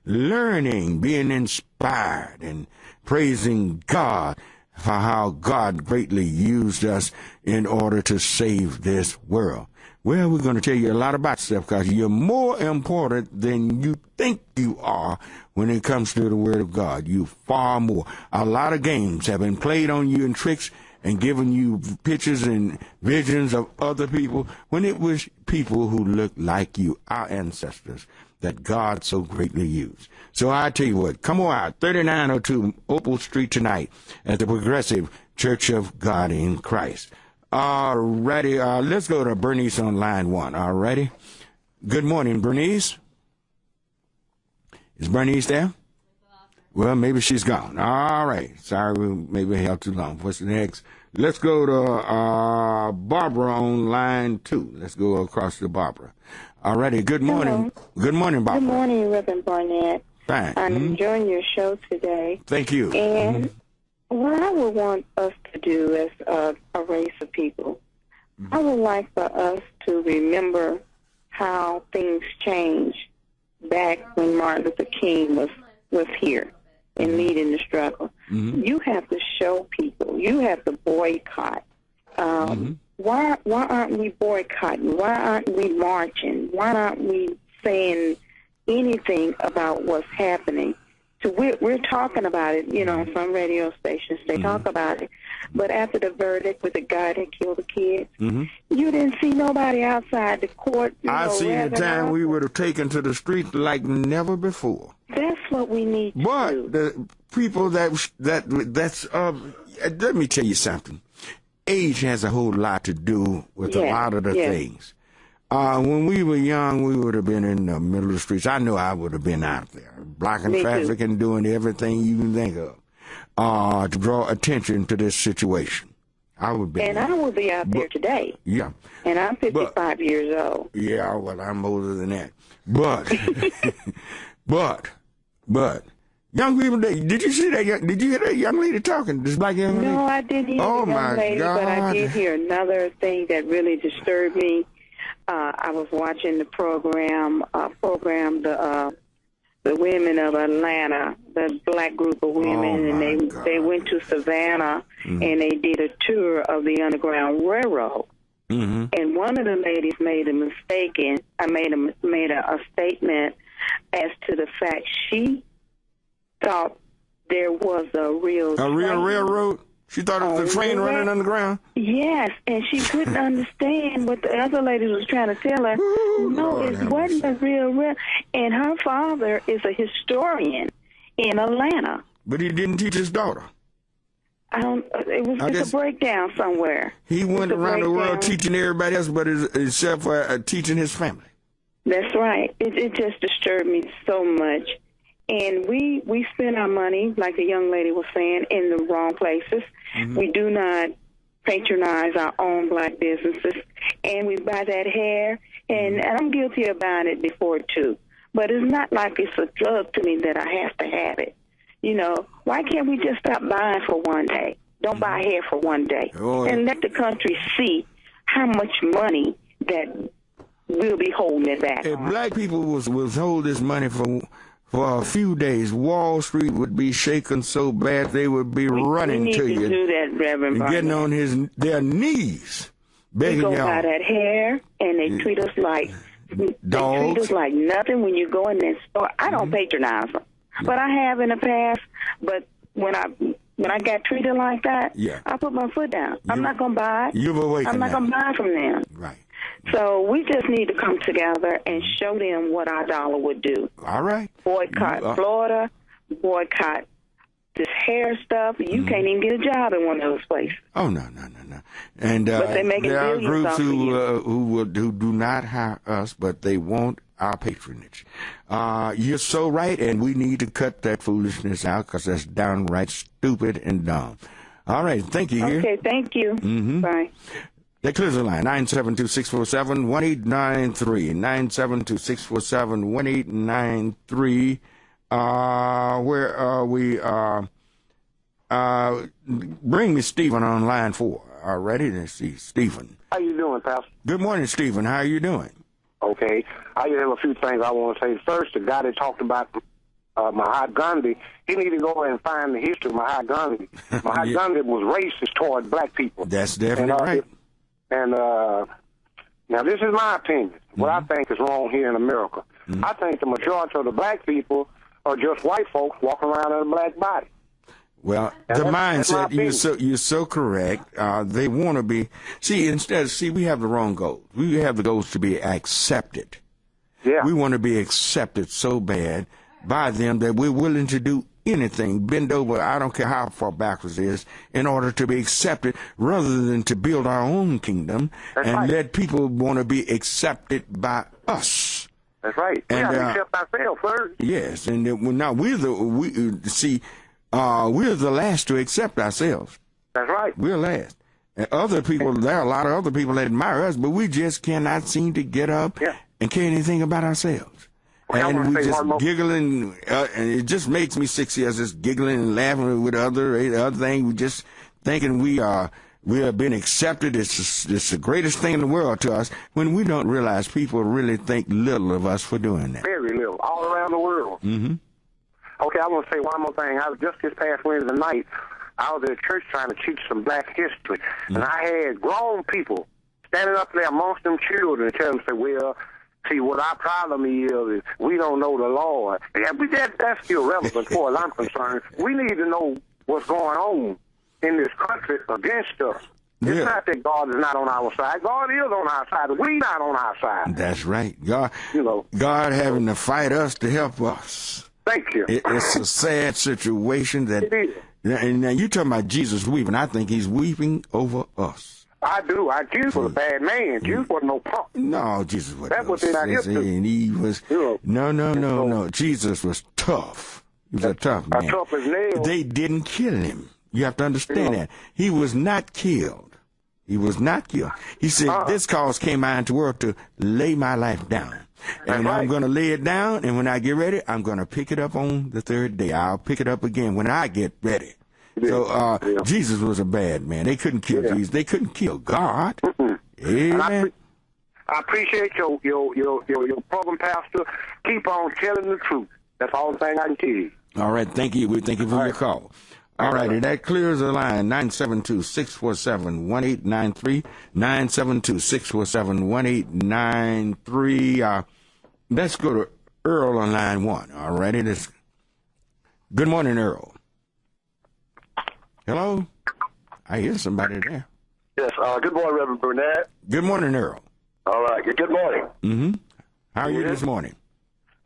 learning, being inspired, and praising God for how God greatly used us in order to save this world. Well, we're going to tell you a lot about stuff because you're more important than you think you are when it comes to the Word of God. You far more. A lot of games have been played on you and tricks and giving you pictures and visions of other people when it was people who looked like you, our ancestors, that God so greatly used. So I tell you what, come on out, 3902 Opal Street tonight at the Progressive Church of God in Christ. All righty, let's go to Bernice on line 1. All righty. Good morning, Bernice. Is Bernice there? Well, maybe she's gone. All right. Sorry, we maybe held too long. What's the next? Let's go to Barbara on line 2. Let's go across to Barbara. All righty. Good morning. Hello. Good morning, Barbara. Good morning, Reverend Barnett. Fine. I'm enjoying your show today. Thank you. And what I would want us to do as a race of people, I would like for us to remember how things changed back when Martin Luther King was here and leading the struggle. You have to show people. You have to boycott. Why aren't we boycotting? Why aren't we marching? Why aren't we saying anything about what's happening? So we're talking about it, on some radio stations. They talk about it. But after the verdict with the guy that killed the kids, you didn't see nobody outside the court. I've seen the time we would have taken to the street like never before. That's what we need to do. But the people that's let me tell you something. Age has a whole lot to do with a lot of the things. When we were young, we would have been in the middle of the streets. I know I would have been out there, blocking traffic and doing everything you can think of to draw attention to this situation. I would be. And I will be out there today. Yeah. And I'm 55 years old. Yeah, well, I'm older than that. But, but, young people, did you see that? Did you hear that young lady talking? This black young lady? No, I didn't hear the young lady, but I did hear another thing that really disturbed me. I was watching the program, the women of Atlanta, the black group of women, and they went to Savannah and they did a tour of the Underground Railroad. And one of the ladies made a mistake made a statement as to the fact she thought there was a real railroad. She thought it was a train running underground? Yes, and she couldn't understand what the other lady was trying to tell her. No, it wasn't a real. And her father is a historian in Atlanta. But he didn't teach his daughter. It's a breakdown somewhere. He went around the world teaching everybody else but except for teaching his family. That's right. It just disturbed me so much. And we spend our money, like the young lady was saying, in the wrong places. We do not patronize our own black businesses. And we buy that hair, and I'm guilty of buying it before, too. But it's not like it's a drug to me that I have to have it. You know, why can't we just stop buying for one day? Don't buy hair for one day. And let the country see how much money that we'll be holding it back. If black people was hold this money for a few days, Wall Street would be shaken so bad they would be running to you. We need to do that, Reverend Barnett. Getting on their knees, begging y'all. We go buy that hair, and they treat us like dogs. They treat us like nothing when you go in that store. I don't patronize them, but I have in the past. But when I got treated like that, I put my foot down. I'm not going to buy it. You've awakened I'm not going to buy from them. Right. So we just need to come together and show them what our dollar would do. All right. Boycott Florida, boycott this hair stuff. You can't even get a job in one of those places. Oh, no. And but they make there are groups who do not hire us, but they want our patronage. You're so right, and we need to cut that foolishness out because that's downright stupid and dumb. All right. Thank you. Okay, thank you. Bye. That clears the line. 972-647-1893. 972-647-1893. Where are we? Bring me Stephen on line 4. All righty. Let's see. Stephen. How you doing, Pastor? Good morning, Stephen. How are you doing? Okay. I have a few things I want to say. First, the guy that talked about Mahatma Gandhi, he need to go and find the history of Mahatma Gandhi. Mahatma Gandhi was racist toward black people. That's definitely right. And now this is my opinion. What I think is wrong here in America. I think the majority of the black people are just white folks walking around in a black body. Well, the mindset, you're so correct. They want to be, we have the wrong goals. We have the goals to be accepted. Yeah. We want to be accepted so bad by them that we're willing to do anything, bend over, I don't care how far backwards it is, in order to be accepted, rather than to build our own kingdom let people want to be accepted by us. That's right. We have to accept ourselves first. Yes, and now we're the last to accept ourselves. That's right. We're last. And other people, there are a lot of other people that admire us, but we just cannot seem to get up and care anything about ourselves. And we just giggling, and it just makes me sick. Us just giggling and laughing with the other thing. We just thinking we have been accepted. It's the greatest thing in the world to us, when we don't realize people really think little of us for doing that. Very little, all around the world. Okay, I want to say one more thing. I was just this past Wednesday night, I was at church trying to teach some black history, and I had grown people standing up there amongst them children and telling them, say, well, see, what our problem is we don't know the Lord. Yeah, but that's irrelevant as far as I'm concerned. We need to know what's going on in this country against us. It's not that God is not on our side. God is on our side. We're not on our side. That's right. God having to fight us to help us. Thank you. It's a sad situation that. It is. And now you're talking about Jesus weeping. I think he's weeping over us. I do. Jesus was a bad man. Jesus wasn't no punk. No, Jesus wasn't. That's what they're not here to. And he was. No. Jesus was tough. He was a tough man. Tough as nails. They didn't kill him. You have to understand that. He was not killed. He was not killed. He said, this cause came out into the world to lay my life down. And I'm going to lay it down, and when I get ready, I'm going to pick it up on the third day. I'll pick it up again when I get ready. So Jesus was a bad man. They couldn't kill Jesus. They couldn't kill God. Amen. I appreciate your program, Pastor. Keep on telling the truth. That's all the thing I can tell you. All right. Thank you. We thank you for your call. All right. And that clears the line. 972-647-1893. 972-647-1893. Let's go to Earl on line 1. All righty. Good morning, Earl. Hello? I hear somebody there. Yes. Good morning, Reverend Barnett. Good morning, Earl. All right. Good morning. How are you this morning?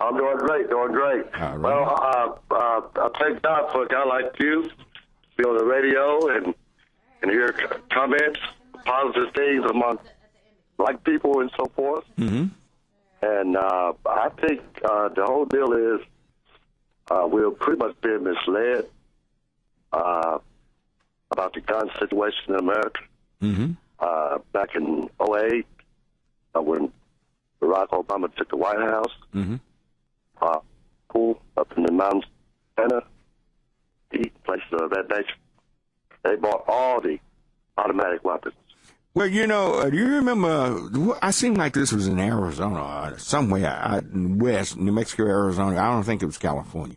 I'm doing great. All right. Well, I thank God for a guy like you, be on the radio and hear comments, positive things among black people and so forth. And I think the whole deal is we're pretty much being misled about the gun situation in America. Back in 2008, when Barack Obama took the White House, pool up in the mountains, places of that nature. They bought all the automatic weapons. Well, do you remember, I seem like this was in Arizona, somewhere out in west, New Mexico, Arizona. I don't think it was California.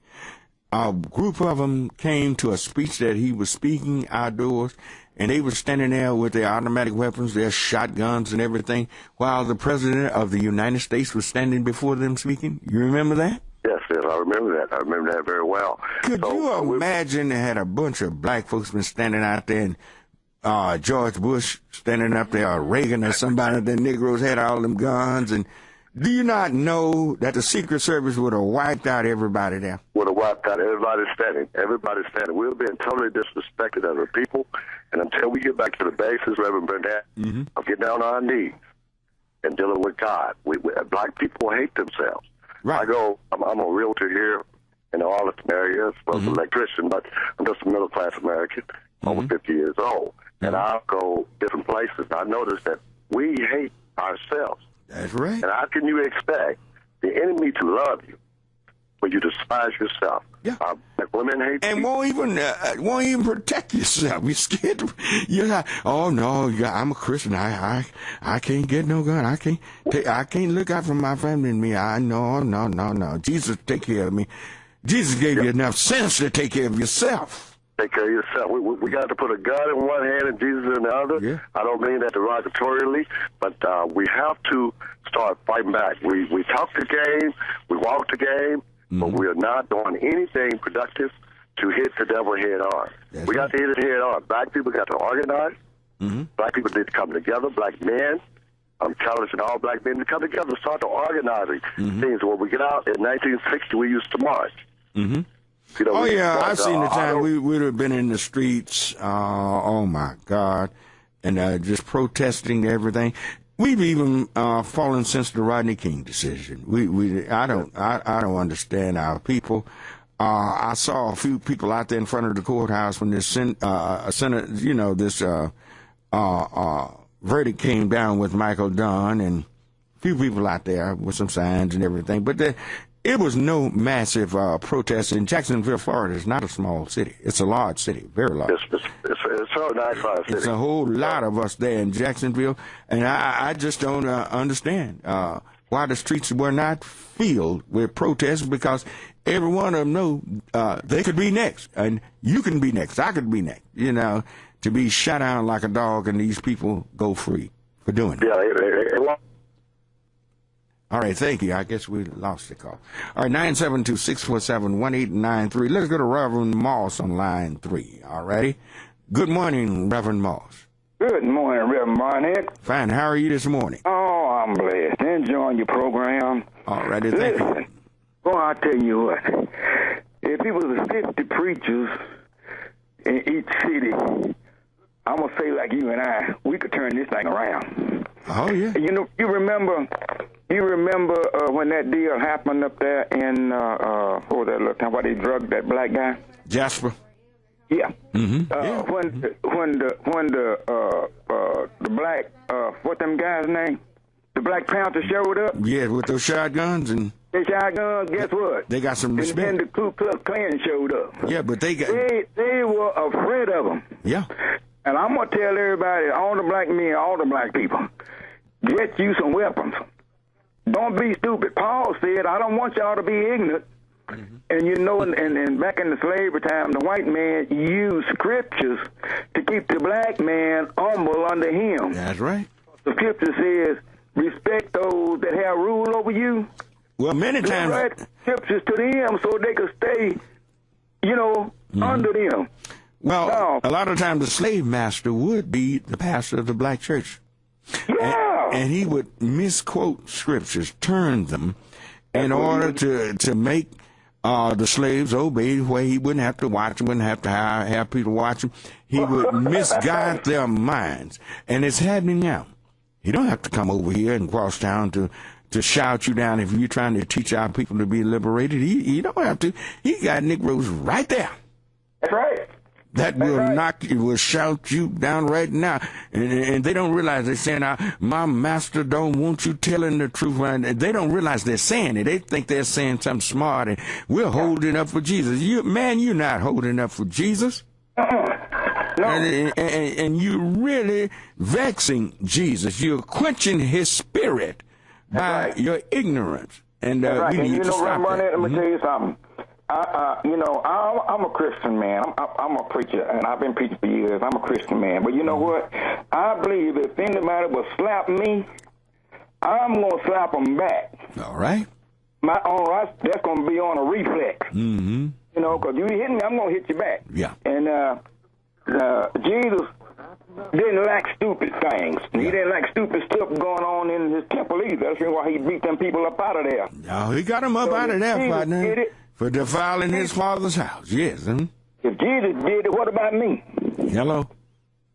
A group of them came to a speech that he was speaking outdoors, and they were standing there with their automatic weapons, their shotguns and everything, while the President of the United States was standing before them speaking. You remember that? Yes, I remember that. I remember that very well. Could you imagine they had a bunch of black folks been standing out there, and George Bush standing up there, or Reagan or somebody, the Negroes had all them guns, and do you not know that the Secret Service would have wiped out everybody there? Would have wiped out everybody standing. Everybody standing. We're being totally disrespected as a people, and until we get back to the basis, Reverend Burnett, of getting down on our knees and dealing with God, black people hate themselves. Right. I'm a realtor here in the Arlington area, as well as an electrician, but I'm just a middle-class American, over 50 years old. And I'll go different places. I notice that we hate ourselves. That's right. And how can you expect the enemy to love you when you despise yourself? Yeah. Women hate and won't even protect yourself. You're scared. You're like, oh no, I'm a Christian. I can't get no gun. I can't look out for my family and me. No. Jesus take care of me. Jesus gave you enough sense to take care of yourself. Take care of yourself. We got to put a gun in one hand and Jesus in the other. Yeah. I don't mean that derogatorily, but we have to start fighting back. We talk the game, we walk the game, but we are not doing anything productive to hit the devil head on. We got to hit it head on. Black people got to organize. Black people need to come together. Black men, I'm challenging all black men to come together, start to organizing things. When we get out in 1960, we used to march. I've seen the time we would have been in the streets. Oh my God, and just protesting everything. We've even fallen since the Rodney King decision. I don't understand our people. I saw a few people out there in front of the courthouse when this verdict came down with Michael Dunn, and a few people out there with some signs and everything, but it was no massive protest. In Jacksonville, Florida is not a small city. It's a large city, very large. It's a nice large city. It's a whole lot of us there in Jacksonville, and I just don't understand why the streets were not filled with protests, because every one of them know they could be next, and you can be next, I could be next, to be shot down like a dog, and these people go free for doing it. Yeah, all right, thank you. I guess we lost the call. All right, 972-647-1893. Let's go to Reverend Moss on line 3. All righty. Good morning, Reverend Moss. Good morning, Reverend Barnett. Fine. How are you this morning? Oh, I'm blessed. Enjoying your program. All righty, thank you. Well, I'll tell you what. If it was 50 preachers in each city, I'm going to say like you and I, we could turn this thing around. Oh, yeah. You remember when that deal happened up there in, what was that little time, why they drugged that black guy? Jasper. Yeah. When the black, what them guys' name? The Black Panther showed up? Yeah, with those shotguns and... They shotguns, guess what? They got some respect. And then the Ku Klux Klan showed up. Yeah, but they were afraid of them. Yeah. And I'm going to tell everybody, all the black men, all the black people, get you some weapons. Don't be stupid. Paul said, I don't want y'all to be ignorant. And and back in the slavery time, the white man used scriptures to keep the black man humble under him. That's right. The scripture says, respect those that have rule over you. Well, many times. Write scriptures to them so they could stay, under them. Well, a lot of times the slave master would be the pastor of the black church. Yeah. And he would misquote scriptures, turn them, in order to make the slaves obey, where he wouldn't have to watch them, wouldn't have to have people watch them. He would misguide their minds. And it's happening now. You don't have to come over here and cross town to shout you down if you're trying to teach our people to be liberated. He don't have to. He got Negroes right there. That's right. that will shout you down right now. And they don't realize they're saying, my master don't want you telling the truth. And they don't realize they're saying it. They think they're saying something smart, and we're holding up for Jesus. You're not holding up for Jesus. No. And you're really vexing Jesus. You're quenching his spirit by your ignorance. And we need to stop that. Let me tell you something. I'm a Christian man. I'm a preacher, and I've been preaching for years. I'm a Christian man. But you know what? I believe if anybody will slap me, I'm going to slap them back. All right. That's going to be on a reflex. Mm-hmm. You know, because you hit me, I'm going to hit you back. Yeah. And Jesus didn't like stupid things. Yeah. He didn't like stupid stuff going on in his temple either. That's why he beat them people up out of there. No, he got them up out of there, partner, for defiling his father's house. Yes. If Jesus did it, what about me? Hello?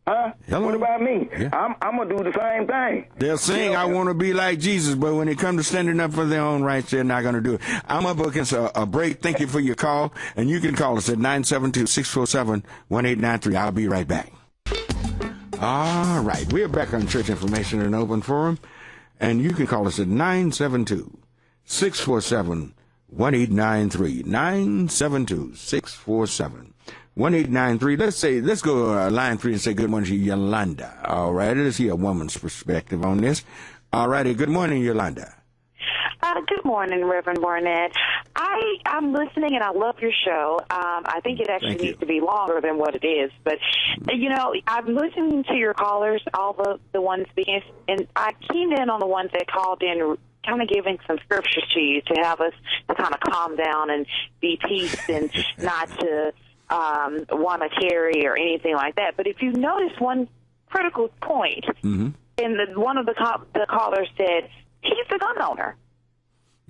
Huh? Hello? What about me? Yeah. I'm going to do the same thing. They're saying, I want to be like Jesus, but when it comes to standing up for their own rights, they're not going to do it. I'm up against a break. Thank you for your call, and you can call us at 972-647-1893. I'll be right back. All right, we're back on Church Information and Open Forum, and you can call us at 972-647-1893. 972-647-1893. Let's go line 3 and say good morning to Yolanda. All right, let's hear a woman's perspective on this. All righty, good morning, Yolanda. Good morning, Reverend Barnett. I'm listening, and I love your show. I think it actually needs to be longer than what it is. But, you know, I'm listening to your callers, all the ones speaking, and I keyed in on the ones that called in kind of giving some scriptures to you to have us to kind of calm down and be peace and not to want to carry or anything like that. But if you notice one critical point, and one of the callers said, he's a gun owner.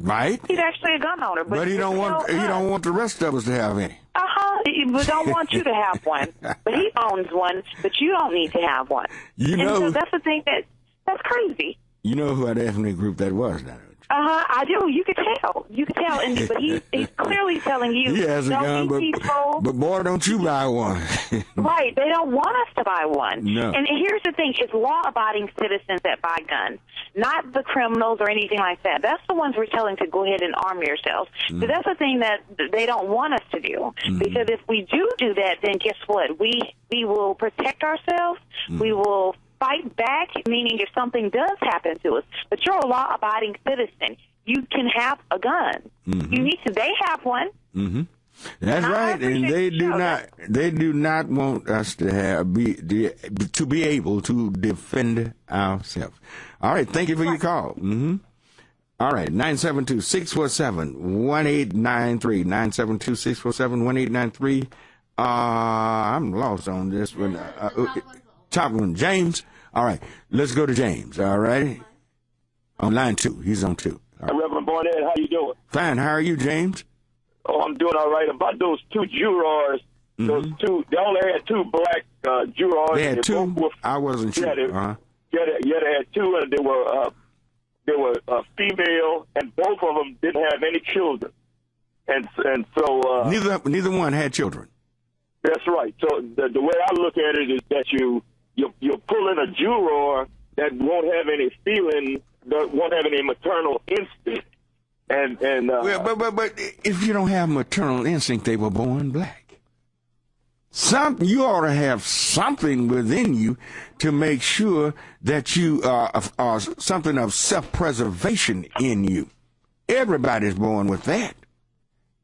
Right. He's actually a gun owner, but he don't want the rest of us to have any. But don't want you to have one. But he owns one, but you don't need to have one. So that's the thing that's crazy. You know who had ethnic group that was, don't you? I do. You could tell. But he's clearly telling you. He has a gun, but boy, don't you buy one. Right. They don't want us to buy one. No. And here's the thing. It's law-abiding citizens that buy guns, not the criminals or anything like that. That's the ones we're telling to go ahead and arm yourselves. So that's the thing that they don't want us to do. Because if we do that, then guess what? We will protect ourselves. We will fight back, meaning if something does happen to us. But you're a law-abiding citizen. You can have a gun. You need to. They have one. That's right, and they do not want us to be able to defend ourselves. All right, thank you for your call. All right, 972-647-1893. 972-647-1893. I'm lost on this one. Top one, James. All right, let's go to James. All right, on line 2. He's on 2. Right. Reverend Barnett, how you doing? Fine. How are you, James? Oh, I'm doing all right. About those 2 jurors, those 2, they only had 2 black jurors. They had 2. I wasn't sure. They had 2, and they were female, and both of them didn't have any children, and so neither one had children. That's right. So the way I look at it is that you're pulling a juror that won't have any feeling, that won't have any maternal instinct, and but if you don't have maternal instinct, they were born black. You ought to have something within you to make sure that you are something of self-preservation in you. Everybody's born with that.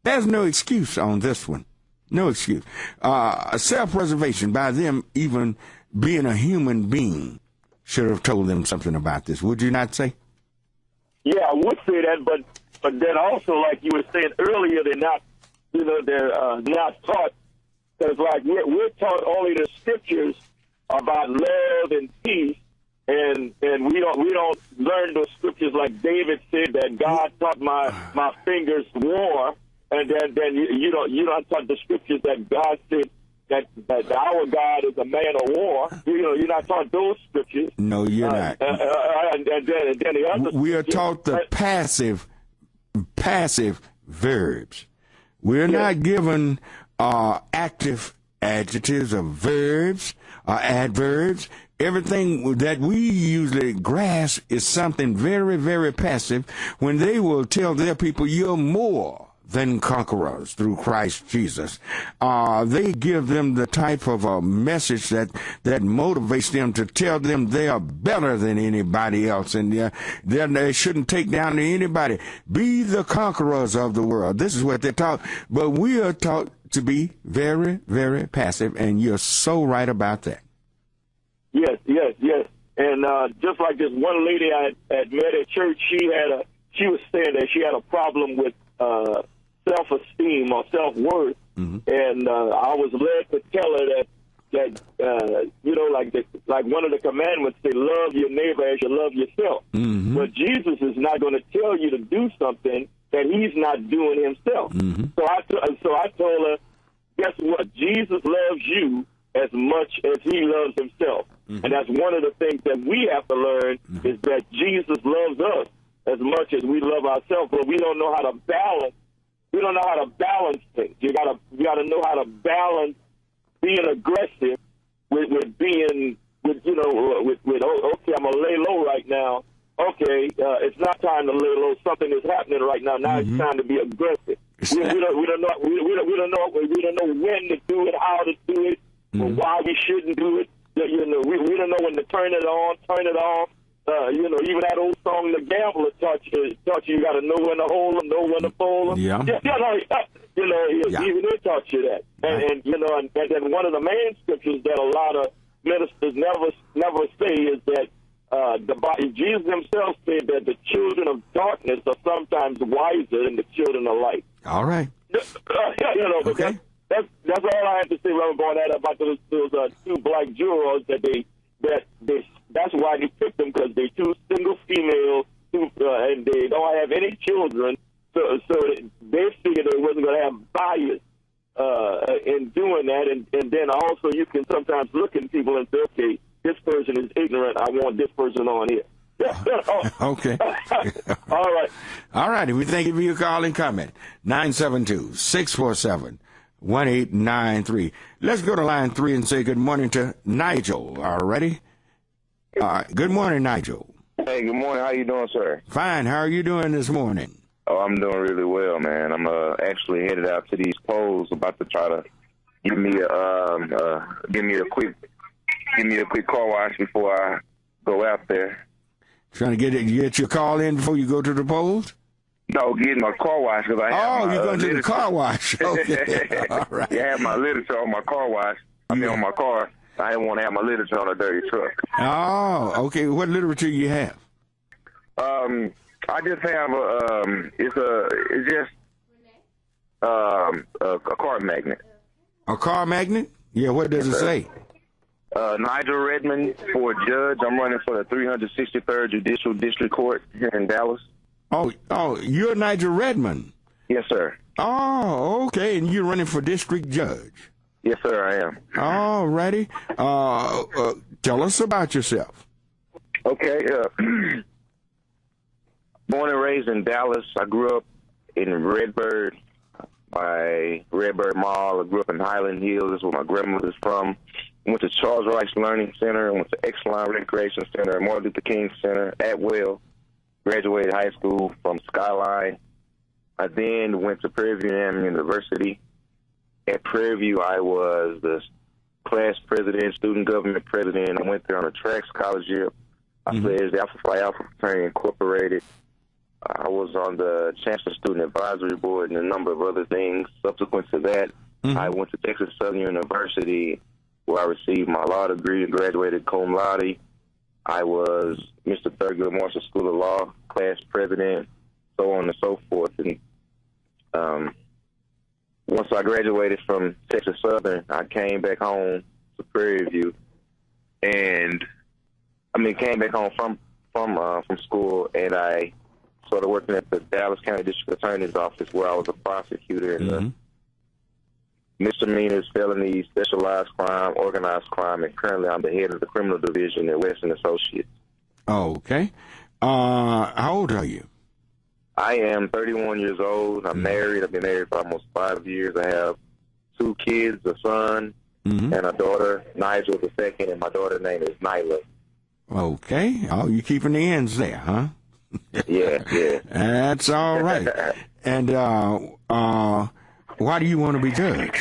There's no excuse on this one. No excuse. Self-preservation by them even being a human being should have told them something about this. Would you not say? Yeah, I would say that, but then also, like you were saying earlier, they're not taught, because like we're taught only the scriptures about love and peace, and we don't learn those scriptures like David said that God taught my fingers war. And then you don't talk the scriptures that God said that our God is a man of war. You're not taught those scriptures. No, you're not. And then the other. We are taught the passive verbs. We're not given active adjectives or verbs or adverbs. Everything that we usually grasp is something very, very passive when they will tell their people, you're more than conquerors through Christ Jesus. They give them the type of a message that motivates them to tell them they are better than anybody else, and they shouldn't take down to anybody. Be the conquerors of the world. This is what they're taught, but we are taught to be very, very passive, and you're so right about that. Yes. And just like this one lady I had met at church, she was saying that she had a problem with self-esteem or self-worth, and I was led to tell her that you know, like one of the commandments say, love your neighbor as you love yourself. But Jesus is not going to tell you to do something that he's not doing himself. So I told her, guess what? Jesus loves you as much as he loves himself. And that's one of the things that we have to learn is that Jesus loves us as much as we love ourselves, but we don't know how to balance. We don't know how to balance things. You gotta know how to balance being aggressive with being with okay, I'm gonna lay low right now. Okay, it's not time to lay low. Something is happening right now. Now it's time to be aggressive. We don't know when to do it, how to do it, or why we shouldn't do it. You know, we don't know when to turn it on, turn it off. You know, even that old song, The Gambler, taught you got to know when to hold them, know when to fold them. Even they taught you that. And you know, and then one of the main scriptures that a lot of ministers never say is that Jesus himself said that the children of darkness are sometimes wiser than the children of light. All right. Okay. That's all I have to say, Reverend Barnett, about those two black jurors that's why they picked them, because they're two single females, and they don't have any children. So they figured they wasn't going to have bias in doing that. And then also you can sometimes look at people and say, okay, this person is ignorant. I want this person on here. Okay. All right. All right. We thank you for your call and comment. 972-647-1893. Let's go to line 3 and say good morning to Nigel. All righty. Good morning, Nigel. Hey, good morning. How you doing, sir? Fine. How are you doing this morning? Oh, I'm doing really well, man. I'm actually headed out to these polls, about to try to give me a quick car wash before I go out there. Trying to get your call in before you go to the polls? No, getting my car wash, because I have you're going to the car wash. Okay. All right. Yeah, I have my literature on my car wash. I mean, on my car. I didn't want to have my literature on a dirty truck. Oh, okay. What literature you have? I just have a car magnet. A car magnet? Yeah. What does it say? Nigel Redmond for judge. I'm running for the 363rd Judicial District Court here in Dallas. Oh, you're Nigel Redmond. Yes, sir. Oh, okay. And you're running for district judge. Yes, sir, I am. All righty. Tell us about yourself. Okay. Born and raised in Dallas. I grew up in Redbird, by Redbird Mall. I grew up in Highland Hills. That's where my grandmother's from. Went to Charles Rice Learning Center. Went to Exline Recreation Center, Martin Luther King Center, Atwell. Graduated high school from Skyline. I then went to Prairie View University. At Prairie View, I was the class president, student government president. I went there on a track scholarship. I pledged the Alpha Phi Alpha Fraternity Incorporated. I was on the Chancellor Student Advisory Board and a number of other things. Subsequent to that, I went to Texas Southern University, where I received my law degree and graduated cum laude. I was Mr. Thurgood Marshall School of Law class president, so on and so forth. And once I graduated from Texas Southern, I came back home to Prairie View, and came back home from school, and I started working at the Dallas County District Attorney's Office, where I was a prosecutor in the misdemeanors, felonies, specialized crime, organized crime, and currently I'm the head of the criminal division at Weston Associates. Okay. How old are you? I am 31 years old. I'm married. I've been married for almost 5 years. I have 2 kids, a son and a daughter, Nigel the second, and my daughter's name is Nyla. Okay. Oh, you keeping the ends there, huh? Yeah. That's all right. And why do you want to be judged?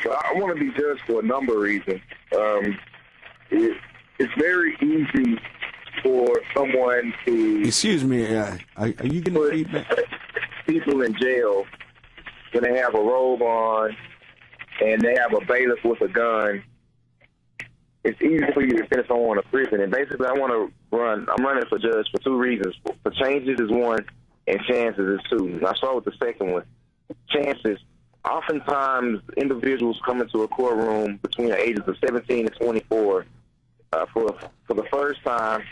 Well, I want to be judged for a number of reasons. It's very easy for someone to... Excuse me, are you getting feedback? People in jail, when they have a robe on and they have a bailiff with a gun, it's easy for you to send someone to prison. And basically, I'm running for judge for two reasons. For changes is one, and chances is two. And I start with the second one. Chances. Oftentimes, individuals come into a courtroom between the ages of 17 and 24 for the first time.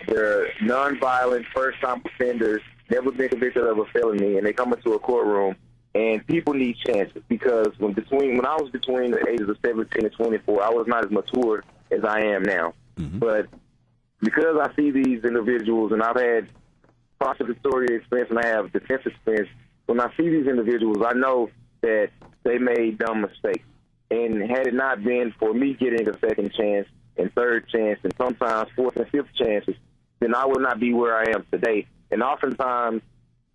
They're nonviolent, first-time offenders, never been convicted of a felony, and they come into a courtroom, and people need chances because when I was between the ages of 17 and 24, I was not as mature as I am now. But because I see these individuals, and I've had prosecutorial experience and I have defense experience, when I see these individuals, I know that they made dumb mistakes. And had it not been for me getting a second chance and third chance and sometimes fourth and fifth chances, then I would not be where I am today. And oftentimes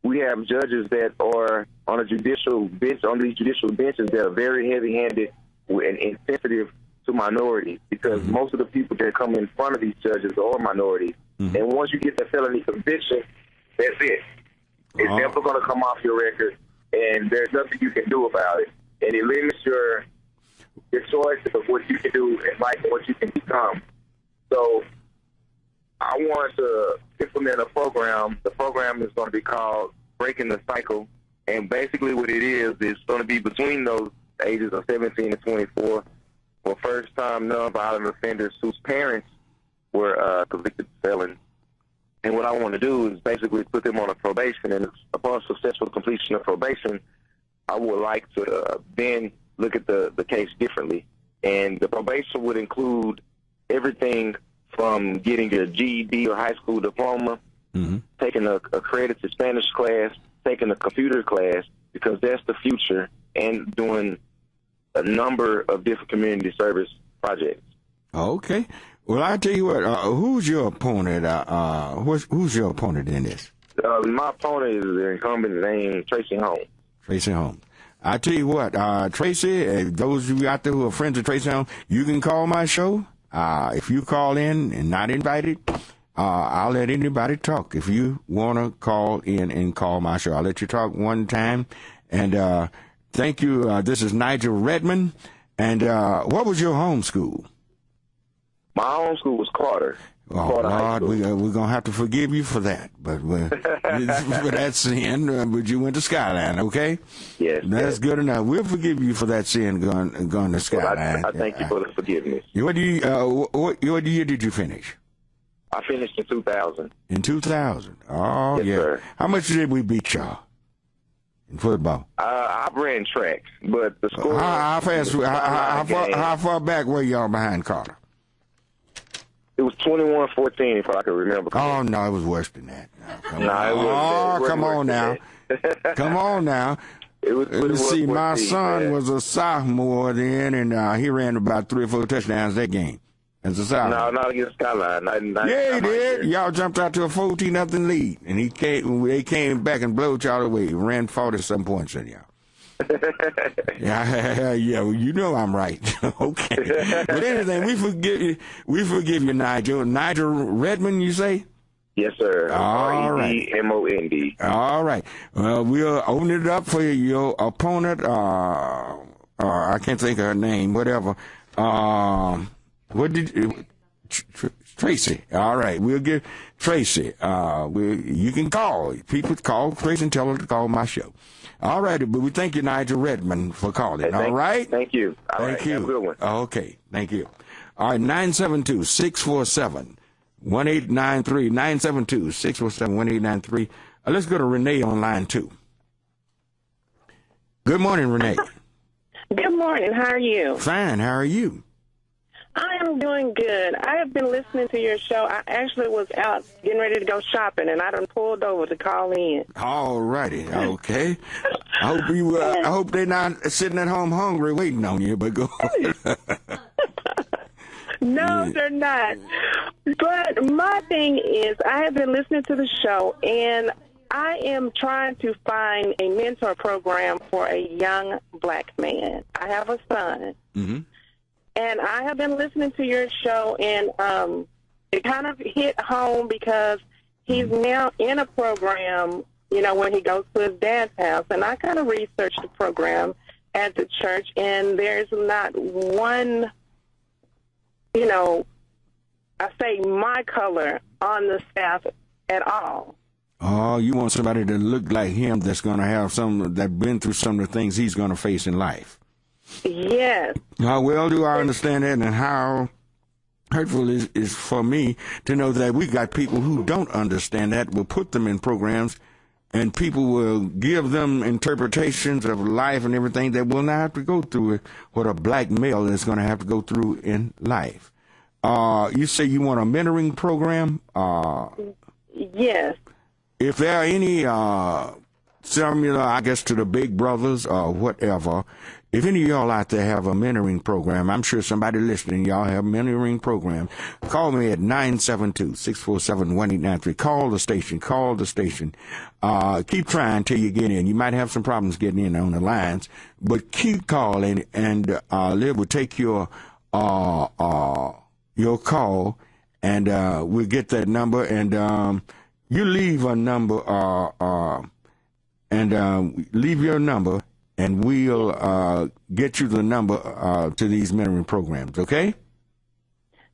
we have judges that are on a judicial bench, on these judicial benches that are very heavy-handed and insensitive to minorities because most of the people that come in front of these judges are minorities. And once you get the felony conviction, that's it. It's never going to come off your record, and there's nothing you can do about it. And it limits your choices of what you can do in life and what you can become. So I want to implement a program. The program is going to be called Breaking the Cycle. And basically what it is going to be between those ages of 17 and 24 for first-time nonviolent offenders whose parents were convicted felons. And what I want to do is basically put them on a probation. And upon successful completion of probation, I would like to then look at the case differently. And the probation would include everything from getting a GED or high school diploma, taking a accredited Spanish class, taking a computer class, because that's the future, and doing a number of different community service projects. Okay. Well, I tell you what, who's your opponent? Who's your opponent in this? My opponent is the incumbent named Tracy Holmes. Tracy Holmes. I tell you what, Tracy, those of you out there who are friends of Tracy Holmes, you can call my show. If you call in and not invited, I'll let anybody talk. If you want to call in and call my show, I'll let you talk one time. And thank you. This is Nigel Redmond. And what was your home school? My home school was Carter. Oh, Lord, we're going to have to forgive you for that. But for that sin, but you went to Skyline, okay? Yes. That's good enough. We'll forgive you for that sin going to Skyline. Well, I thank you for the forgiveness. What year did you finish? I finished in 2000. In 2000? Oh, yes, yeah. Sir. How much did we beat y'all in football? I ran track, but the score... How far back were y'all behind Carter? It was 21-14, if I can remember. Oh, no, it was worse than that. Come on now. Come on now. Let me see, my son was a sophomore then, and he ran about 3 or 4 touchdowns that game as a sophomore. No, not against Skyline. Yeah, he did. Y'all jumped out to a 14-0 lead, and they came back and blowed y'all away. He ran 40-some points in y'all. Yeah, well, you know I'm right. Okay. But anything, we forgive you, Nigel. Nigel Redmond, you say? Yes, sir. All right. REDMOND. All right. Well, we'll open it up for your opponent. I can't think of her name. Whatever. Tracy. All right. We'll give Tracy. You can call. People call Tracy and tell her to call my show. All right, but we thank you, Nigel Redmond, for calling. All right? Thank you. Thank you. Have a good one. Okay. Thank you. All right, 972-647-1893. 972-647-1893. Let's go to Renee on line 2. Good morning, Renee. Good morning. How are you? Fine. How are you? I am doing good. I have been listening to your show. I actually was out getting ready to go shopping, and I done pulled over to call in. All righty, okay. I hope they're not sitting at home hungry waiting on you, but go. No, they're not. But my thing is, I have been listening to the show, and I am trying to find a mentor program for a young black man. I have a son. Mm-hmm. And I have been listening to your show, and it kind of hit home because he's now in a program, you know, when he goes to his dad's house. And I kind of researched the program at the church, and there's not one, you know, I say my color on the staff at all. Oh, you want somebody to look like him that's going to have that been through some of the things he's going to face in life. Yes. How well do I understand that, and how hurtful is for me to know that we got people who don't understand that. We'll put them in programs, and people will give them interpretations of life and everything that will not have to go through what a black male is going to have to go through in life. You say you want a mentoring program? Yes. If there are any similar, I guess, to the Big Brothers or whatever, if any of y'all out there have a mentoring program, I'm sure somebody listening, y'all have a mentoring program, call me at 972-647-1893. Call the station. Keep trying till you get in. You might have some problems getting in on the lines, but keep calling, and Liv will take your call, and we'll get that number, and you leave a number, leave your number, and we'll get you the number to these mentoring programs, okay?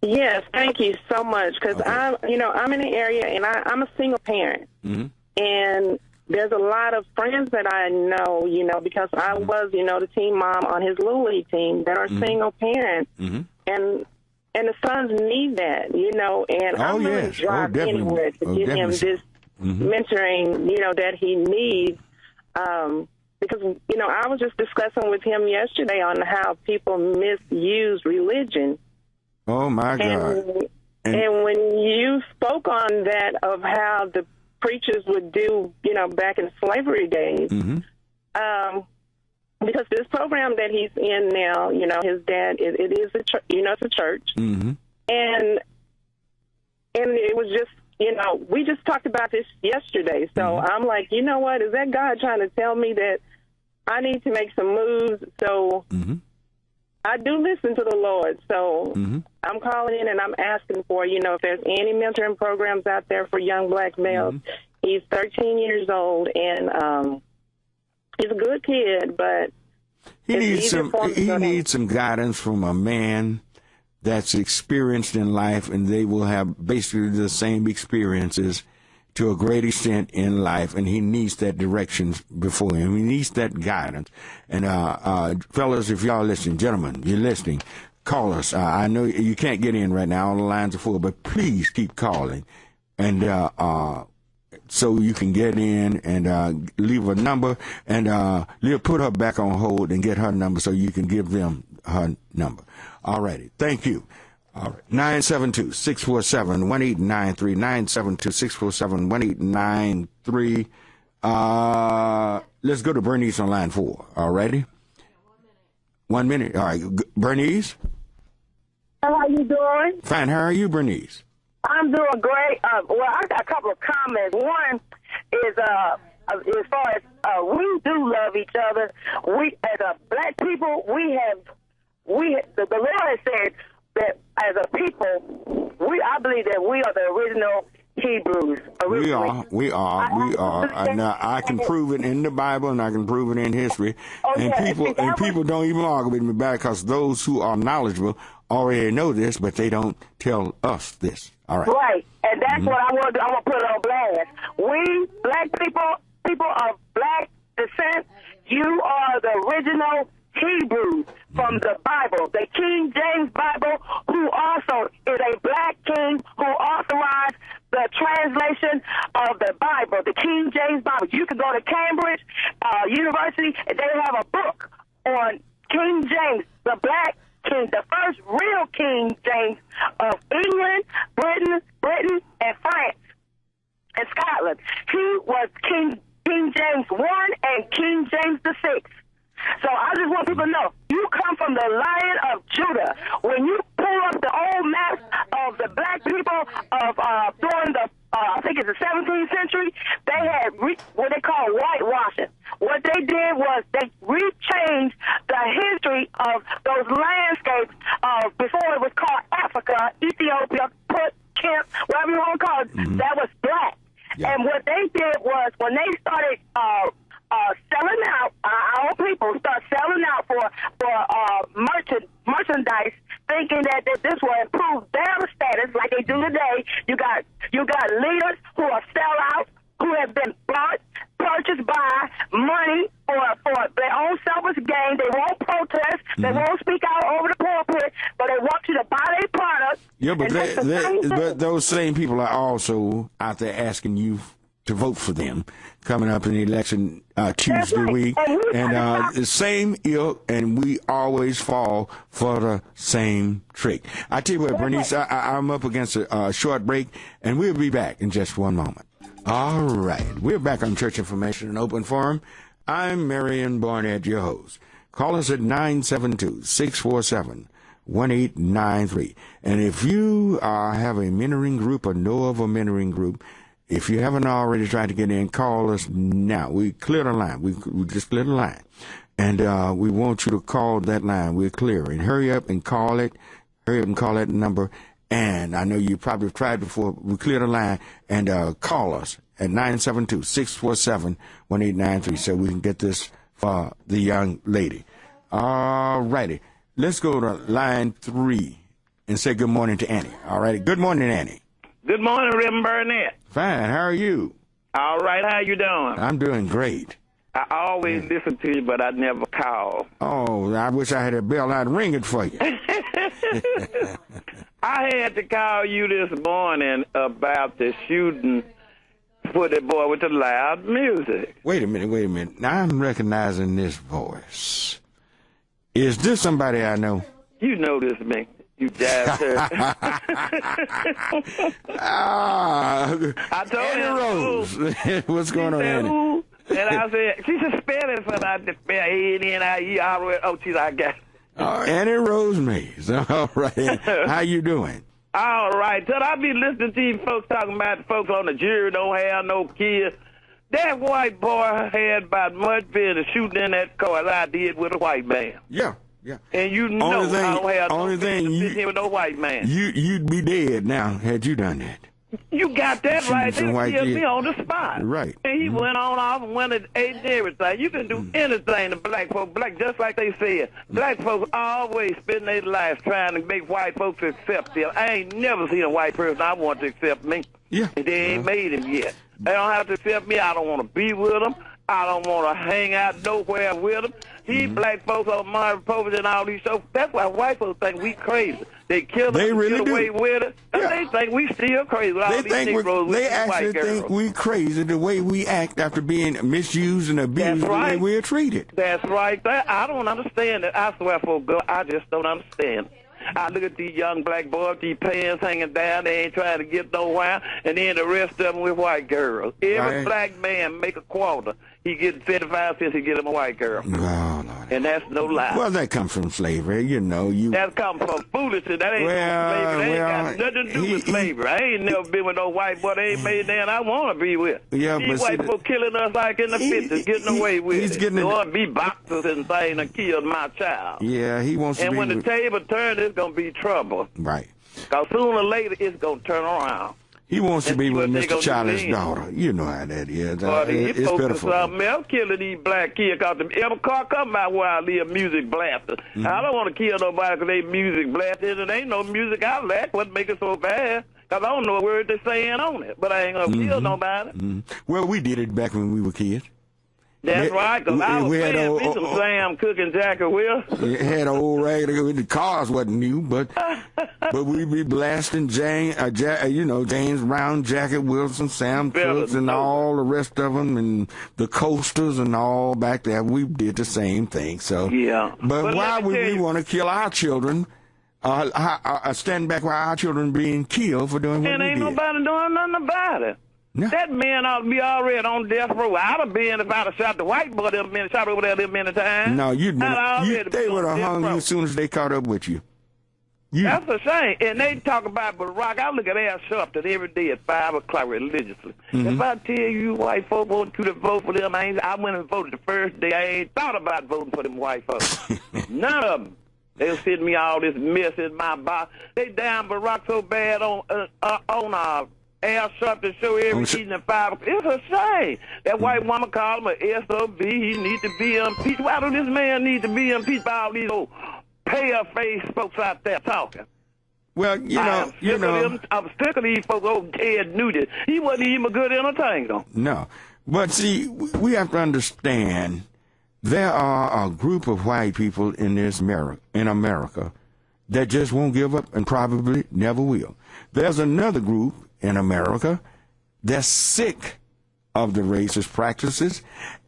Yes, thank you so much, because I'm in the area, and I'm a single parent. Mm-hmm. And there's a lot of friends that I know, you know, because I was, you know, the team mom on his Little League team that are single parents. Mm-hmm. And the sons need that, you know, and I'm willing to drive anywhere to give him this mentoring, you know, that he needs. Because, you know, I was just discussing with him yesterday on how people misuse religion. Oh, my God. And when you spoke on that of how the preachers would do, you know, back in slavery days, because this program that he's in now, you know, his dad, it is a it's a church. Mm-hmm. And it was just, you know, we just talked about this yesterday. So I'm like, you know what? Is that God trying to tell me that I need to make some moves? So I do listen to the Lord. So I'm calling in and I'm asking for, you know, if there's any mentoring programs out there for young black males. He's 13 years old, and he's a good kid, but he needs some guidance from a man that's experienced in life, and they will have basically the same experiences to a great extent in life, and he needs that direction before him. He needs that guidance. And fellas, if y'all listening, gentlemen, you're listening, call us. I know you can't get in right now, all the lines are full, but please keep calling, and so you can get in and leave a number, and we'll put her back on hold and get her number so you can give them her number. All righty. Thank you. All right. 972-647-1893. 972-647-1893. Let's go to Bernice on line 4. All righty. 1 minute. All right. Bernice? How you doing? Fine. How are you, Bernice? I'm doing great. Well, I got a couple of comments. One is as far as we do love each other. We, as a black people, the Lord has said that as a people, I believe that we are the original Hebrews. We are. Now, I can prove it in the Bible, and I can prove it in history. And people don't even argue with me back, because those who are knowledgeable already know this, but they don't tell us this. All right. Right, and that's what I want to do. I want to put it on blast. We, black people of black descent, you are the original Hebrews from the Bible, the King James Bible, who also is a black king who authorized the translation of the Bible, the King James Bible. You can go to Cambridge University, and they have a book on King James, the black king, the first real king King James of England, Britain, and France, and Scotland. He was King James I and King James VI. So I just want people to know, you come from the Lion of Judah. When you pull up the old maps of the black people of during the I think it's the 17th century, they had what they call whitewashing. What they did was they rechanged the history of those landscapes before it was called Africa, Ethiopia, Put, Kent, whatever you want to call it. That was black. Yeah. And what they did was when they started selling out, our own people start selling out for merchandise, thinking that this will improve their status like they do today. You got leaders who are sellouts, who have been purchased by money for their own selfish gain. They won't protest. They won't speak out over the pulpit, but they want you to buy their products. Yeah, but those same people are also out there asking you to vote for them coming up in the election Tuesday week. And the same ilk, and we always fall for the same trick. I tell you what, Bernice, I'm up against a short break, and we'll be back in just one moment. All right. We're back on Church Information and Open Forum. I'm Marion Barnett, your host. Call us at 972-647-1893. And if you have a mentoring group or know of a mentoring group, if you haven't already tried to get in, call us now. We cleared the line. We just cleared the line. And we want you to call that line. We're clearing. Hurry up and call it. Hurry up and call that number. And I know you probably tried before. We clear the line and call us at 972-647-1893 so we can get this for the young lady. All righty. Let's go to line 3 and say good morning to Annie. All righty. Good morning, Annie. Good morning, Reverend Barnett. Fine. How are you? All right. How you doing? I'm doing great. I always listen to you, but I never call. Oh, I wish I had a bell. I'd ring it for you. I had to call you this morning about the shooting for the boy with the loud music. Wait a minute. Now I'm recognizing this voice. Is this somebody I know? You know this, man. You jazz her. I told Annie Rose. What's going on, Annie? Who? And I said, she should spell it, but I just spell A-N-N-I-E-R-O. Oh, geez, I got it. Annie Rose Mays. All right. How you doing? All right. So I be listening to you folks talking about the folks on the jury don't have no kids. That white boy had about much better shooting in that car as I did with a white man. Yeah. And you know I don't have no business with no white man. You'd be dead now had you done that. You got that right. They killed me on the spot. Right. And he went on off and went and ate everything. You can do anything to black folks. Just like they said. Black folks always spend their lives trying to make white folks accept them. I ain't never seen a white person I want to accept me. Yeah. And they ain't made him yet. They don't have to accept me. I don't want to be with them. I don't want to hang out nowhere with them. These black folks on Marvin Povich and all these shows, that's why white folks think we crazy. They kill them, get away with it. Yeah. They think we still crazy with all these Negroes with these white girls. They actually think we crazy the way we act after being misused and abused the way we're treated. That's right. I don't understand it. I swear for God, I just don't understand it. I look at these young black boys, these pants hanging down, they ain't trying to get nowhere, and then the rest of them with white girls. Every black man make a quarter. He get 75 cents, he get him a white girl. Oh, Lord. And that's no lie. Well, that comes from slavery, That comes from foolishness. That ain't slavery. That ain't got nothing to do with slavery. I ain't never been with no white boy they ain't made that I want to be with. Yeah, these white folks killing us like in the 50s, getting away with it. They want to be boxers and things and kill my child. Yeah, he wants to be. And when the table turns, it's going to be trouble. Right. Because sooner or later, it's going to turn around. He wants to be with Mr. Charlie's daughter. You know how that is. It's pitiful. Something else killing these black kids because every car come by where I live, music blasting. I don't want to kill nobody because they music blasting. And ain't no music I like. What make it so bad? Because I don't know a word they're saying on it. But I ain't going to kill nobody. Well, we did it back when we were kids. That's right, because I was playing me some Sam Cooke and Jackie Wilson. It had old raggedy, the cars wasn't new, but we'd be blasting James Brown, Jackie Wilson, Sam Cooke, and all the rest of them, and the Coasters and all back there. We did the same thing. So yeah. But why would we want to kill our children stand back while our children being killed for doing what and we ain't did. nobody doing nothing about it. No. That man ought to be already on death row. I'd have been if I'd have shot the white boy shot over there them many times. No, they would have hung you as soon as they caught up with you. That's a shame. And they talk about Barack. I look at Al Sharpton every day at 5 o'clock religiously. If I tell you white folk want you to vote for them, I went and voted the first day. I ain't thought about voting for them white folks. None of them. They'll send me all this mess in my box. They down Barack so bad on Al Sharpton show every evening at 5 o'clock. It's a shame. That white woman called him a SOB. He needs to be impeached. Why do this man need to be impeached by all these old pale-faced folks out there talking? Well, I'm sick of these folks, old Ted Nugent. He wasn't even a good entertainer. No. But see, we have to understand there are a group of white people in America that just won't give up and probably never will. There's another group in America that's sick of the racist practices,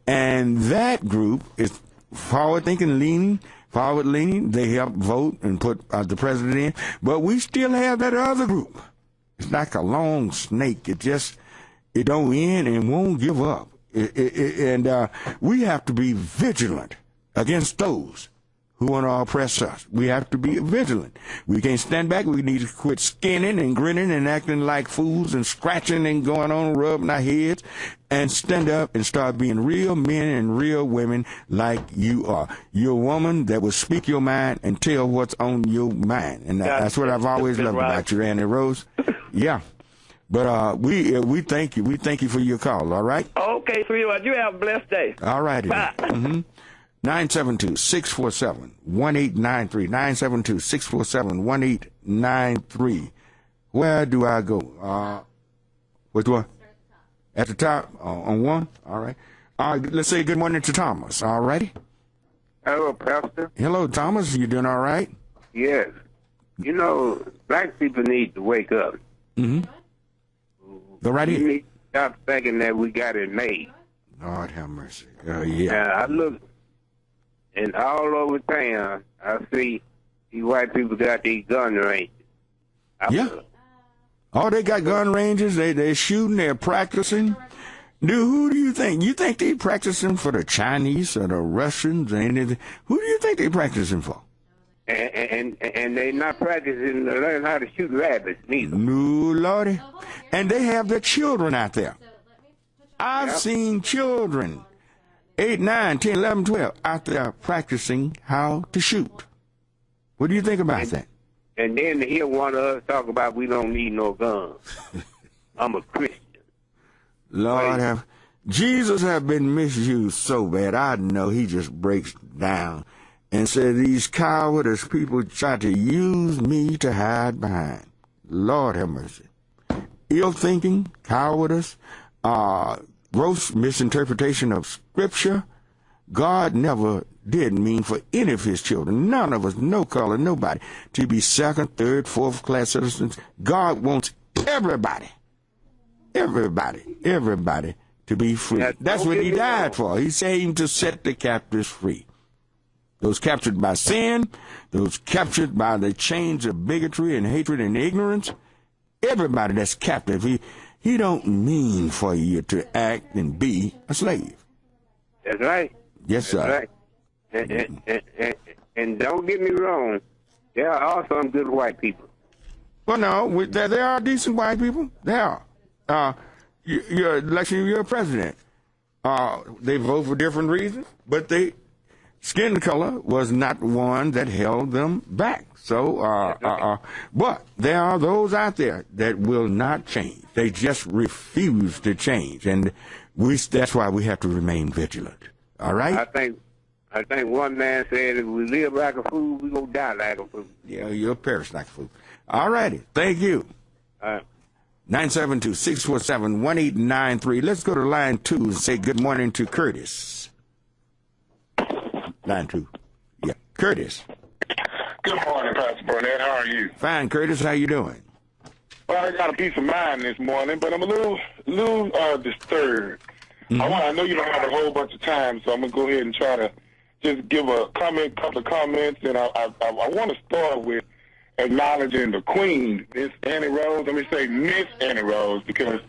and that group is forward-leaning. They help vote and put the president in, but we still have that other group. It's like a long snake. It don't end and won't give up. And we have to be vigilant against those who want to oppress us. We have to be vigilant. We can't stand back. We need to quit skinning and grinning and acting like fools and scratching and going on, rubbing our heads, and stand up and start being real men and real women like you are. You're a woman that will speak your mind and tell what's on your mind. And that's what I've always loved about you, Randy Rose. Yeah. But we thank you. We thank you for your call, all right? Okay, sweetheart. You have a blessed day. All righty. Bye. 972-647-1893. 972-647-1893. Where do I go? Which one? At the top? On one? All right. Let's say good morning to Thomas. All righty. Hello, Pastor. Hello, Thomas. You doing all right? Yes. You know, black people need to wake up. Mm-hmm. Go right We in. need to stop thinking that we got it made. Lord have mercy. Now, Yeah. I look, and all over town, I see these white people got these gun ranges. Yeah. Oh, they got gun ranges. They're shooting. They're practicing. Who do you think? You think they practicing for the Chinese or the Russians or anything? Who do you think they practicing for? And they not practicing to learn how to shoot rabbits neither. No, Lordy. And they have their children out there. I've seen children, 8, 9, 10, 11, 12, out there practicing how to shoot. What do you think about that? And then to hear one of us talk about we don't need no guns. I'm a Christian. Lord Jesus have been misused so bad. I know he just breaks down and said these cowardice people try to use me to hide behind. Lord have mercy. Ill thinking, cowardice, gross misinterpretation of Scripture. God never did mean for any of his children, none of us, no color, nobody, to be second, third, fourth class citizens. God wants everybody to be free. That's what he died for. He came to set the captives free. Those captured by sin, those captured by the chains of bigotry and hatred and ignorance, everybody that's captive, he don't mean for you to act and be a slave. That's right. Yes, sir. That's right. And don't get me wrong, there are some good white people. Well, no, there are decent white people. There are. You're a president. They vote for different reasons, but skin color was not one that held them back. So, but there are those out there that will not change. They just refuse to change, and that's why we have to remain vigilant. All right? I think one man said if we live like a fool, we gonna die like a fool. Yeah, you'll perish like a fool. All righty. Thank you. 972-647-1893. Let's go to line 2 and say good morning to Curtis. Line 2. Yeah, Curtis. Good morning, Pastor Barnett. How are you? Fine, Curtis. How you doing? Well, I got a peace of mind this morning, but I'm a little disturbed. Mm-hmm. I know you don't have a whole bunch of time, so I'm going to go ahead and try to just give a couple of comments, and I want to start with acknowledging the queen, Miss Annie Rose. Let me say Miss Annie Rose, because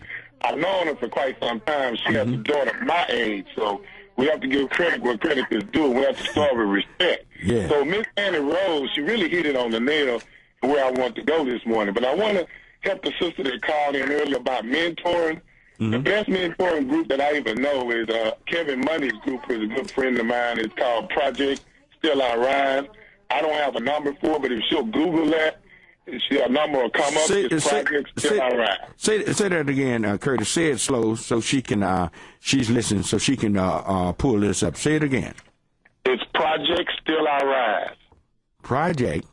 I've known her for quite some time. She has a daughter my age, so we have to give credit where credit is due. We have to start with respect. Yeah. So Miss Annie Rose, she really hit it on the nail where I want to go this morning. But I want to help the sister that called in earlier about mentoring. The best mentoring group that I even know is Kevin Money's group, is a good friend of mine. It's called Project Still I Rise. I don't have a number for it, but if she'll Google that, a number will come up. It's Project Still I Rise. Say that again, Curtis. Say it slow so she can, she's listening, so she can pull this up. Say it again. It's Project Still I Rise. Project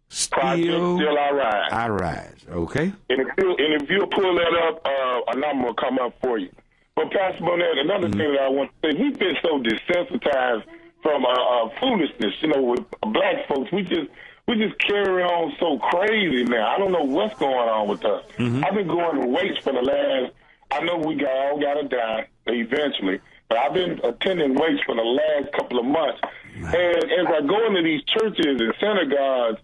Still I Rise. I Rise. Okay. And if you pull that up, a number will come up for you. But Pastor Barnett, another thing that I want to say, we've been so desensitized from foolishness. You know, with black folks, we just carry on so crazy now. I don't know what's going on with us. I've been going to wakes for the last, I know we all got to die eventually, but I've been attending wakes for the last couple of months. And as I go into these churches and synagogues,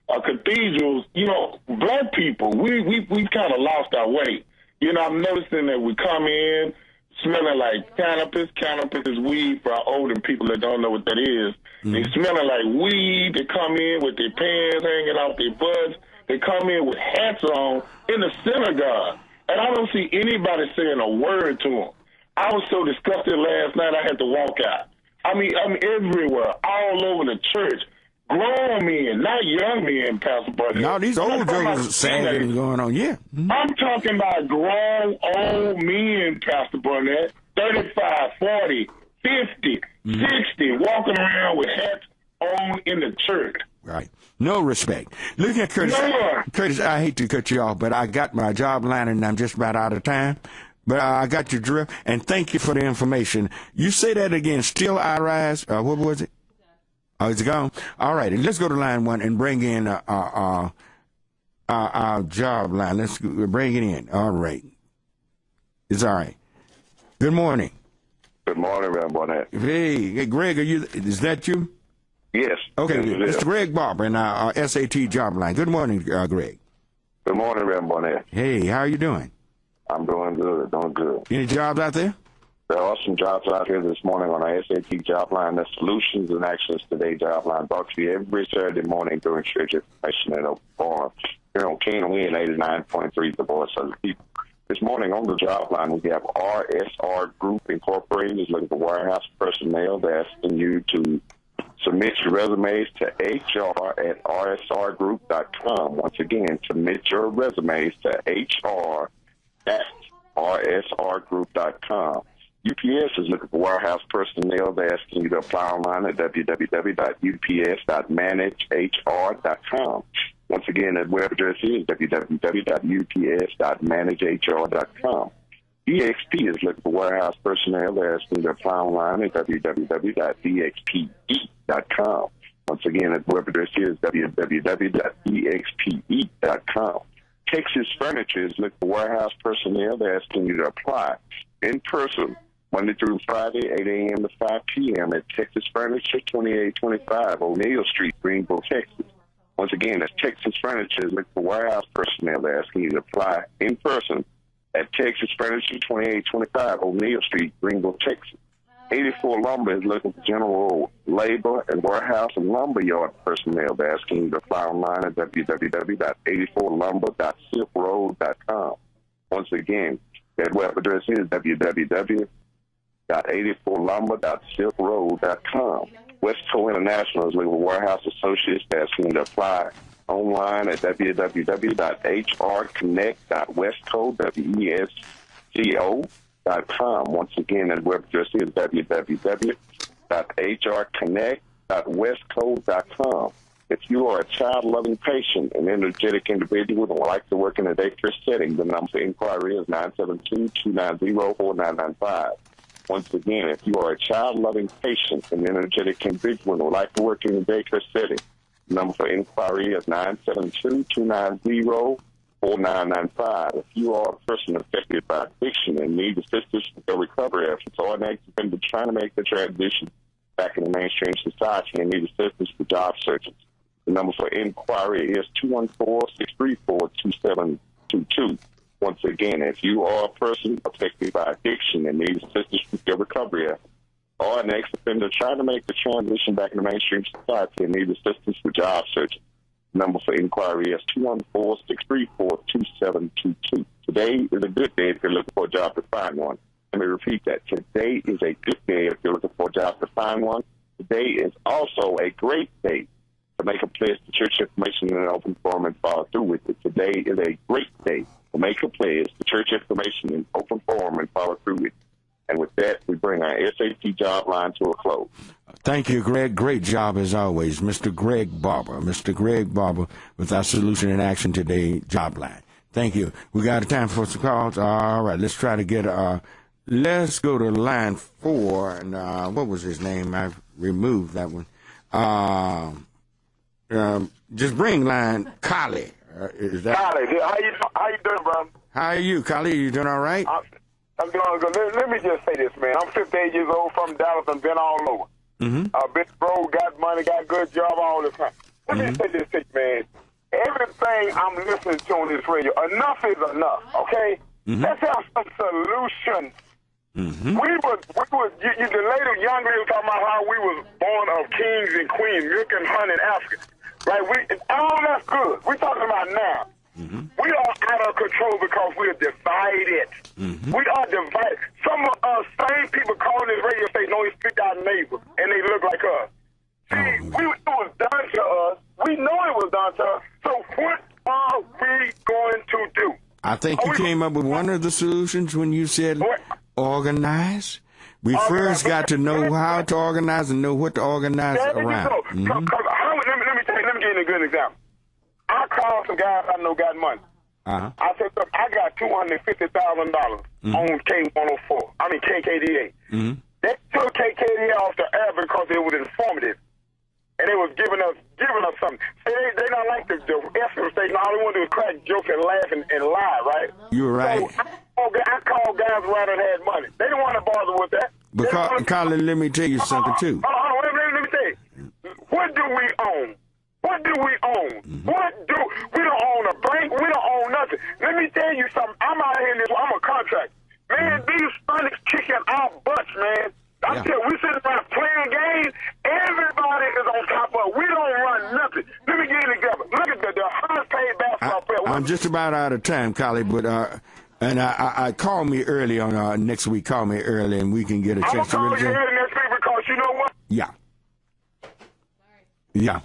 cathedrals, you know, black people, we kind of lost our way. You know, I'm noticing that we come in smelling like cannabis. Cannabis is weed for our older people that don't know what that is. They smelling like weed. They come in with their pants hanging off their butts. They come in with hats on in the synagogue. And I don't see anybody saying a word to them. I was so disgusted last night I had to walk out. I mean, I'm everywhere, all over the church. Grown men, not young men, Pastor Barnett. No, these old jokers are sagging going on, yeah. I'm talking about grown old men, Pastor Barnett, 35, 40, 50, 60, walking around with hats on in the church. Right. No respect. Look at Curtis. No. Curtis, I hate to cut you off, but I got my job line and I'm just about out of time. But I got your drift, and thank you for the information. You say that again, Still I Rise. What was it? Oh, it's gone? All right, let's go to line one and bring in our job line. Let's bring it in. All right. It's all right. Good morning. Good morning, Reverend Barnett. Hey, Greg, is that you? Yes. Okay, yes, Mr. Greg Barber in our SAT job line. Good morning, Greg. Good morning, Reverend Barnett. Hey, how are you doing? I'm doing good. Any jobs out there? There are some jobs out here this morning on our SAT job line. The Solutions and Actions Today job line brought to you every Saturday morning during church information and open forum. Here on Knon, we in 89.3, the voice of the people. This morning on the job line, we have RSR Group Incorporated is looking for warehouse personnel. They're asking you to submit your resumes to hr@rsrgroup.com. Once again, submit your resumes to hr@rsrgroup.com. UPS is looking for warehouse personnel. They're asking you to apply online at www.ups.managehr.com. Once again, that web address is www.ups.managehr.com. DXP is looking for warehouse personnel. They're asking you to apply online at www.dxpe.com. Once again, that web address is www.dxpe.com. Texas Furniture is looking for warehouse personnel. They're asking you to apply in person Monday through Friday, 8 a.m. to 5 p.m. at Texas Furniture, 2825 O'Neill Street, Greenville, Texas. Once again, that's Texas Furniture is looking for warehouse personnel. They're asking you to apply in person at Texas Furniture, 2825 O'Neill Street, Greenville, Texas. 84 Lumber is looking for general labor and warehouse and lumberyard personnel. They're asking you to apply online at www.84lumber.silkroad.com. Once again, that web address is www.84lumber.silkroad.com. Westco International is looking for warehouse associates. They're asking you to apply online at www.hrconnect.westco.com. Once again, that web address is www.hrconnect.westco.com. If you are a child-loving patient, an energetic individual and would like to work in a daycare setting, the number for inquiry is 972-290-4995. Once again, if you are a child-loving patient, an energetic individual and would like to work in a daycare setting, the number for inquiry is 972-290-4995. If you are a person affected by addiction and need assistance with your recovery efforts, or an active been trying to make the transition back in the mainstream society and need assistance for job searches, The number for inquiry is 214-634-2722. Once again, if you are a person affected by addiction and needs assistance with your recovery, or an ex-offender trying to make the transition back into mainstream society and needs assistance with job search, the number for inquiry is 214-634-2722. Today is a good day if you're looking for a job to find one. Let me repeat that. Today is a good day if you're looking for a job to find one. Today is also a great day to make a pledge to church information in an open forum and follow through with it. Today is a great day to make a pledge to church information in open forum and follow through with it. And with that, we bring our SAT job line to a close. Thank you, Greg. Great job as always. Mr. Greg Barber. Mr. Greg Barber with our Solution in Action Today job line. Thank you. We got time for some calls. All right, let's try to get let's go to line 4. And what was his name? I removed that one. Just bring line Collie. Is that Collie? How you doing, bro? How are you, Collie? You doing all right? I'm doing good. Let me just say this, man. I'm 58 years old, from Dallas, and been all over. I've been broke, got money, got good job all the time. Let me say this to you, man. Everything I'm listening to on this radio, enough is enough, okay? Let's have some solutions. The later young lady was talking about how we was born of kings and queens, milk and honey in Africa. Right? All that's good. We're talking about now. We are out of control because we are divided. We are divided. Some of us same people calling this radio station only speak our neighbors, and they look like us. See, it was done to us. We know it was done to us. So what are we going to do? I think you came up with one of the solutions when you said organize. We first got to know how to organize and know what to organize around. Let me give you a good example. I called some guys I know got money. I said, look, I got $250,000 on KKDA. They took KKDA off the air because it was informative. And they was giving us something. They don't like the FM station. All they want to do is crack jokes and laugh and lie, right? You're right. So I called guys around that had money. They didn't want to bother with that. But Colin, let me tell you something too. Let me tell you. What do we own? What do we own? We don't own a bank. We don't own nothing. Let me tell you something. I'm out here in this. I'm a contractor. Man, these Sonics kicking our butts, man. I tell you, we sitting around playing games. Everybody is on top of it. We don't run nothing. Let me give you an example. Look at the highest paid basketball player. I'm just about out of time, Collie, but and I call me early on next week. Call me early, and we can get a chance to. I'm gonna call you early next week because you know what? Yeah.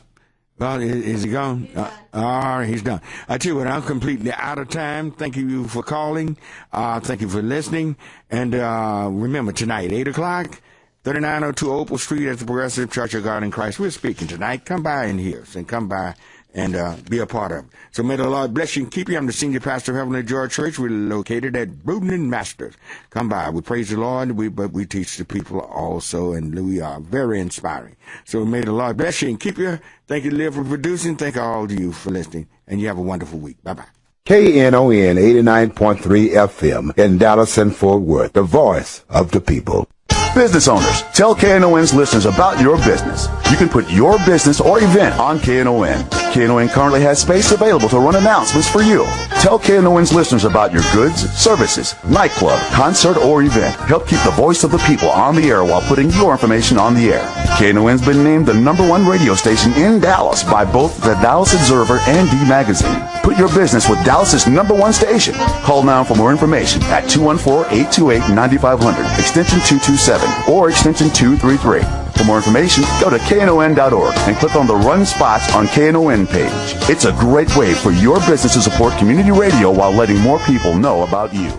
Well, is he gone? All right, he's done. I tell you what, I'm completely out of time. Thank you for calling. Thank you for listening. And remember, tonight, 8 o'clock, 3902 Opal Street at the Progressive Church of God in Christ. We're speaking tonight. Come by and hear us, and come by and be a part of it. So may the Lord bless you and keep you. I'm the senior pastor of Heavenly Joy Church. We're located at Bruton and Masters. Come by. We praise the Lord, but we teach the people also, and we are very inspiring. So may the Lord bless you and keep you. Thank you, Liv, for producing. Thank all of you for listening, and you have a wonderful week. Bye-bye. KNON 89.3 FM in Dallas and Fort Worth, the voice of the people. Business owners, tell KNON's listeners about your business. You can put your business or event on KNON. KNON currently has space available to run announcements for you. Tell KNON's listeners about your goods, services, nightclub, concert, or event. Help keep the voice of the people on the air while putting your information on the air. KNON's been named the #1 radio station in Dallas by both the Dallas Observer and D Magazine. Put your business with Dallas's #1 station. Call now for more information at 214-828-9500, extension 227, or extension 233. For more information, go to KNON.org and click on the Run Spots on KNON page. It's a great way for your business to support community radio while letting more people know about you.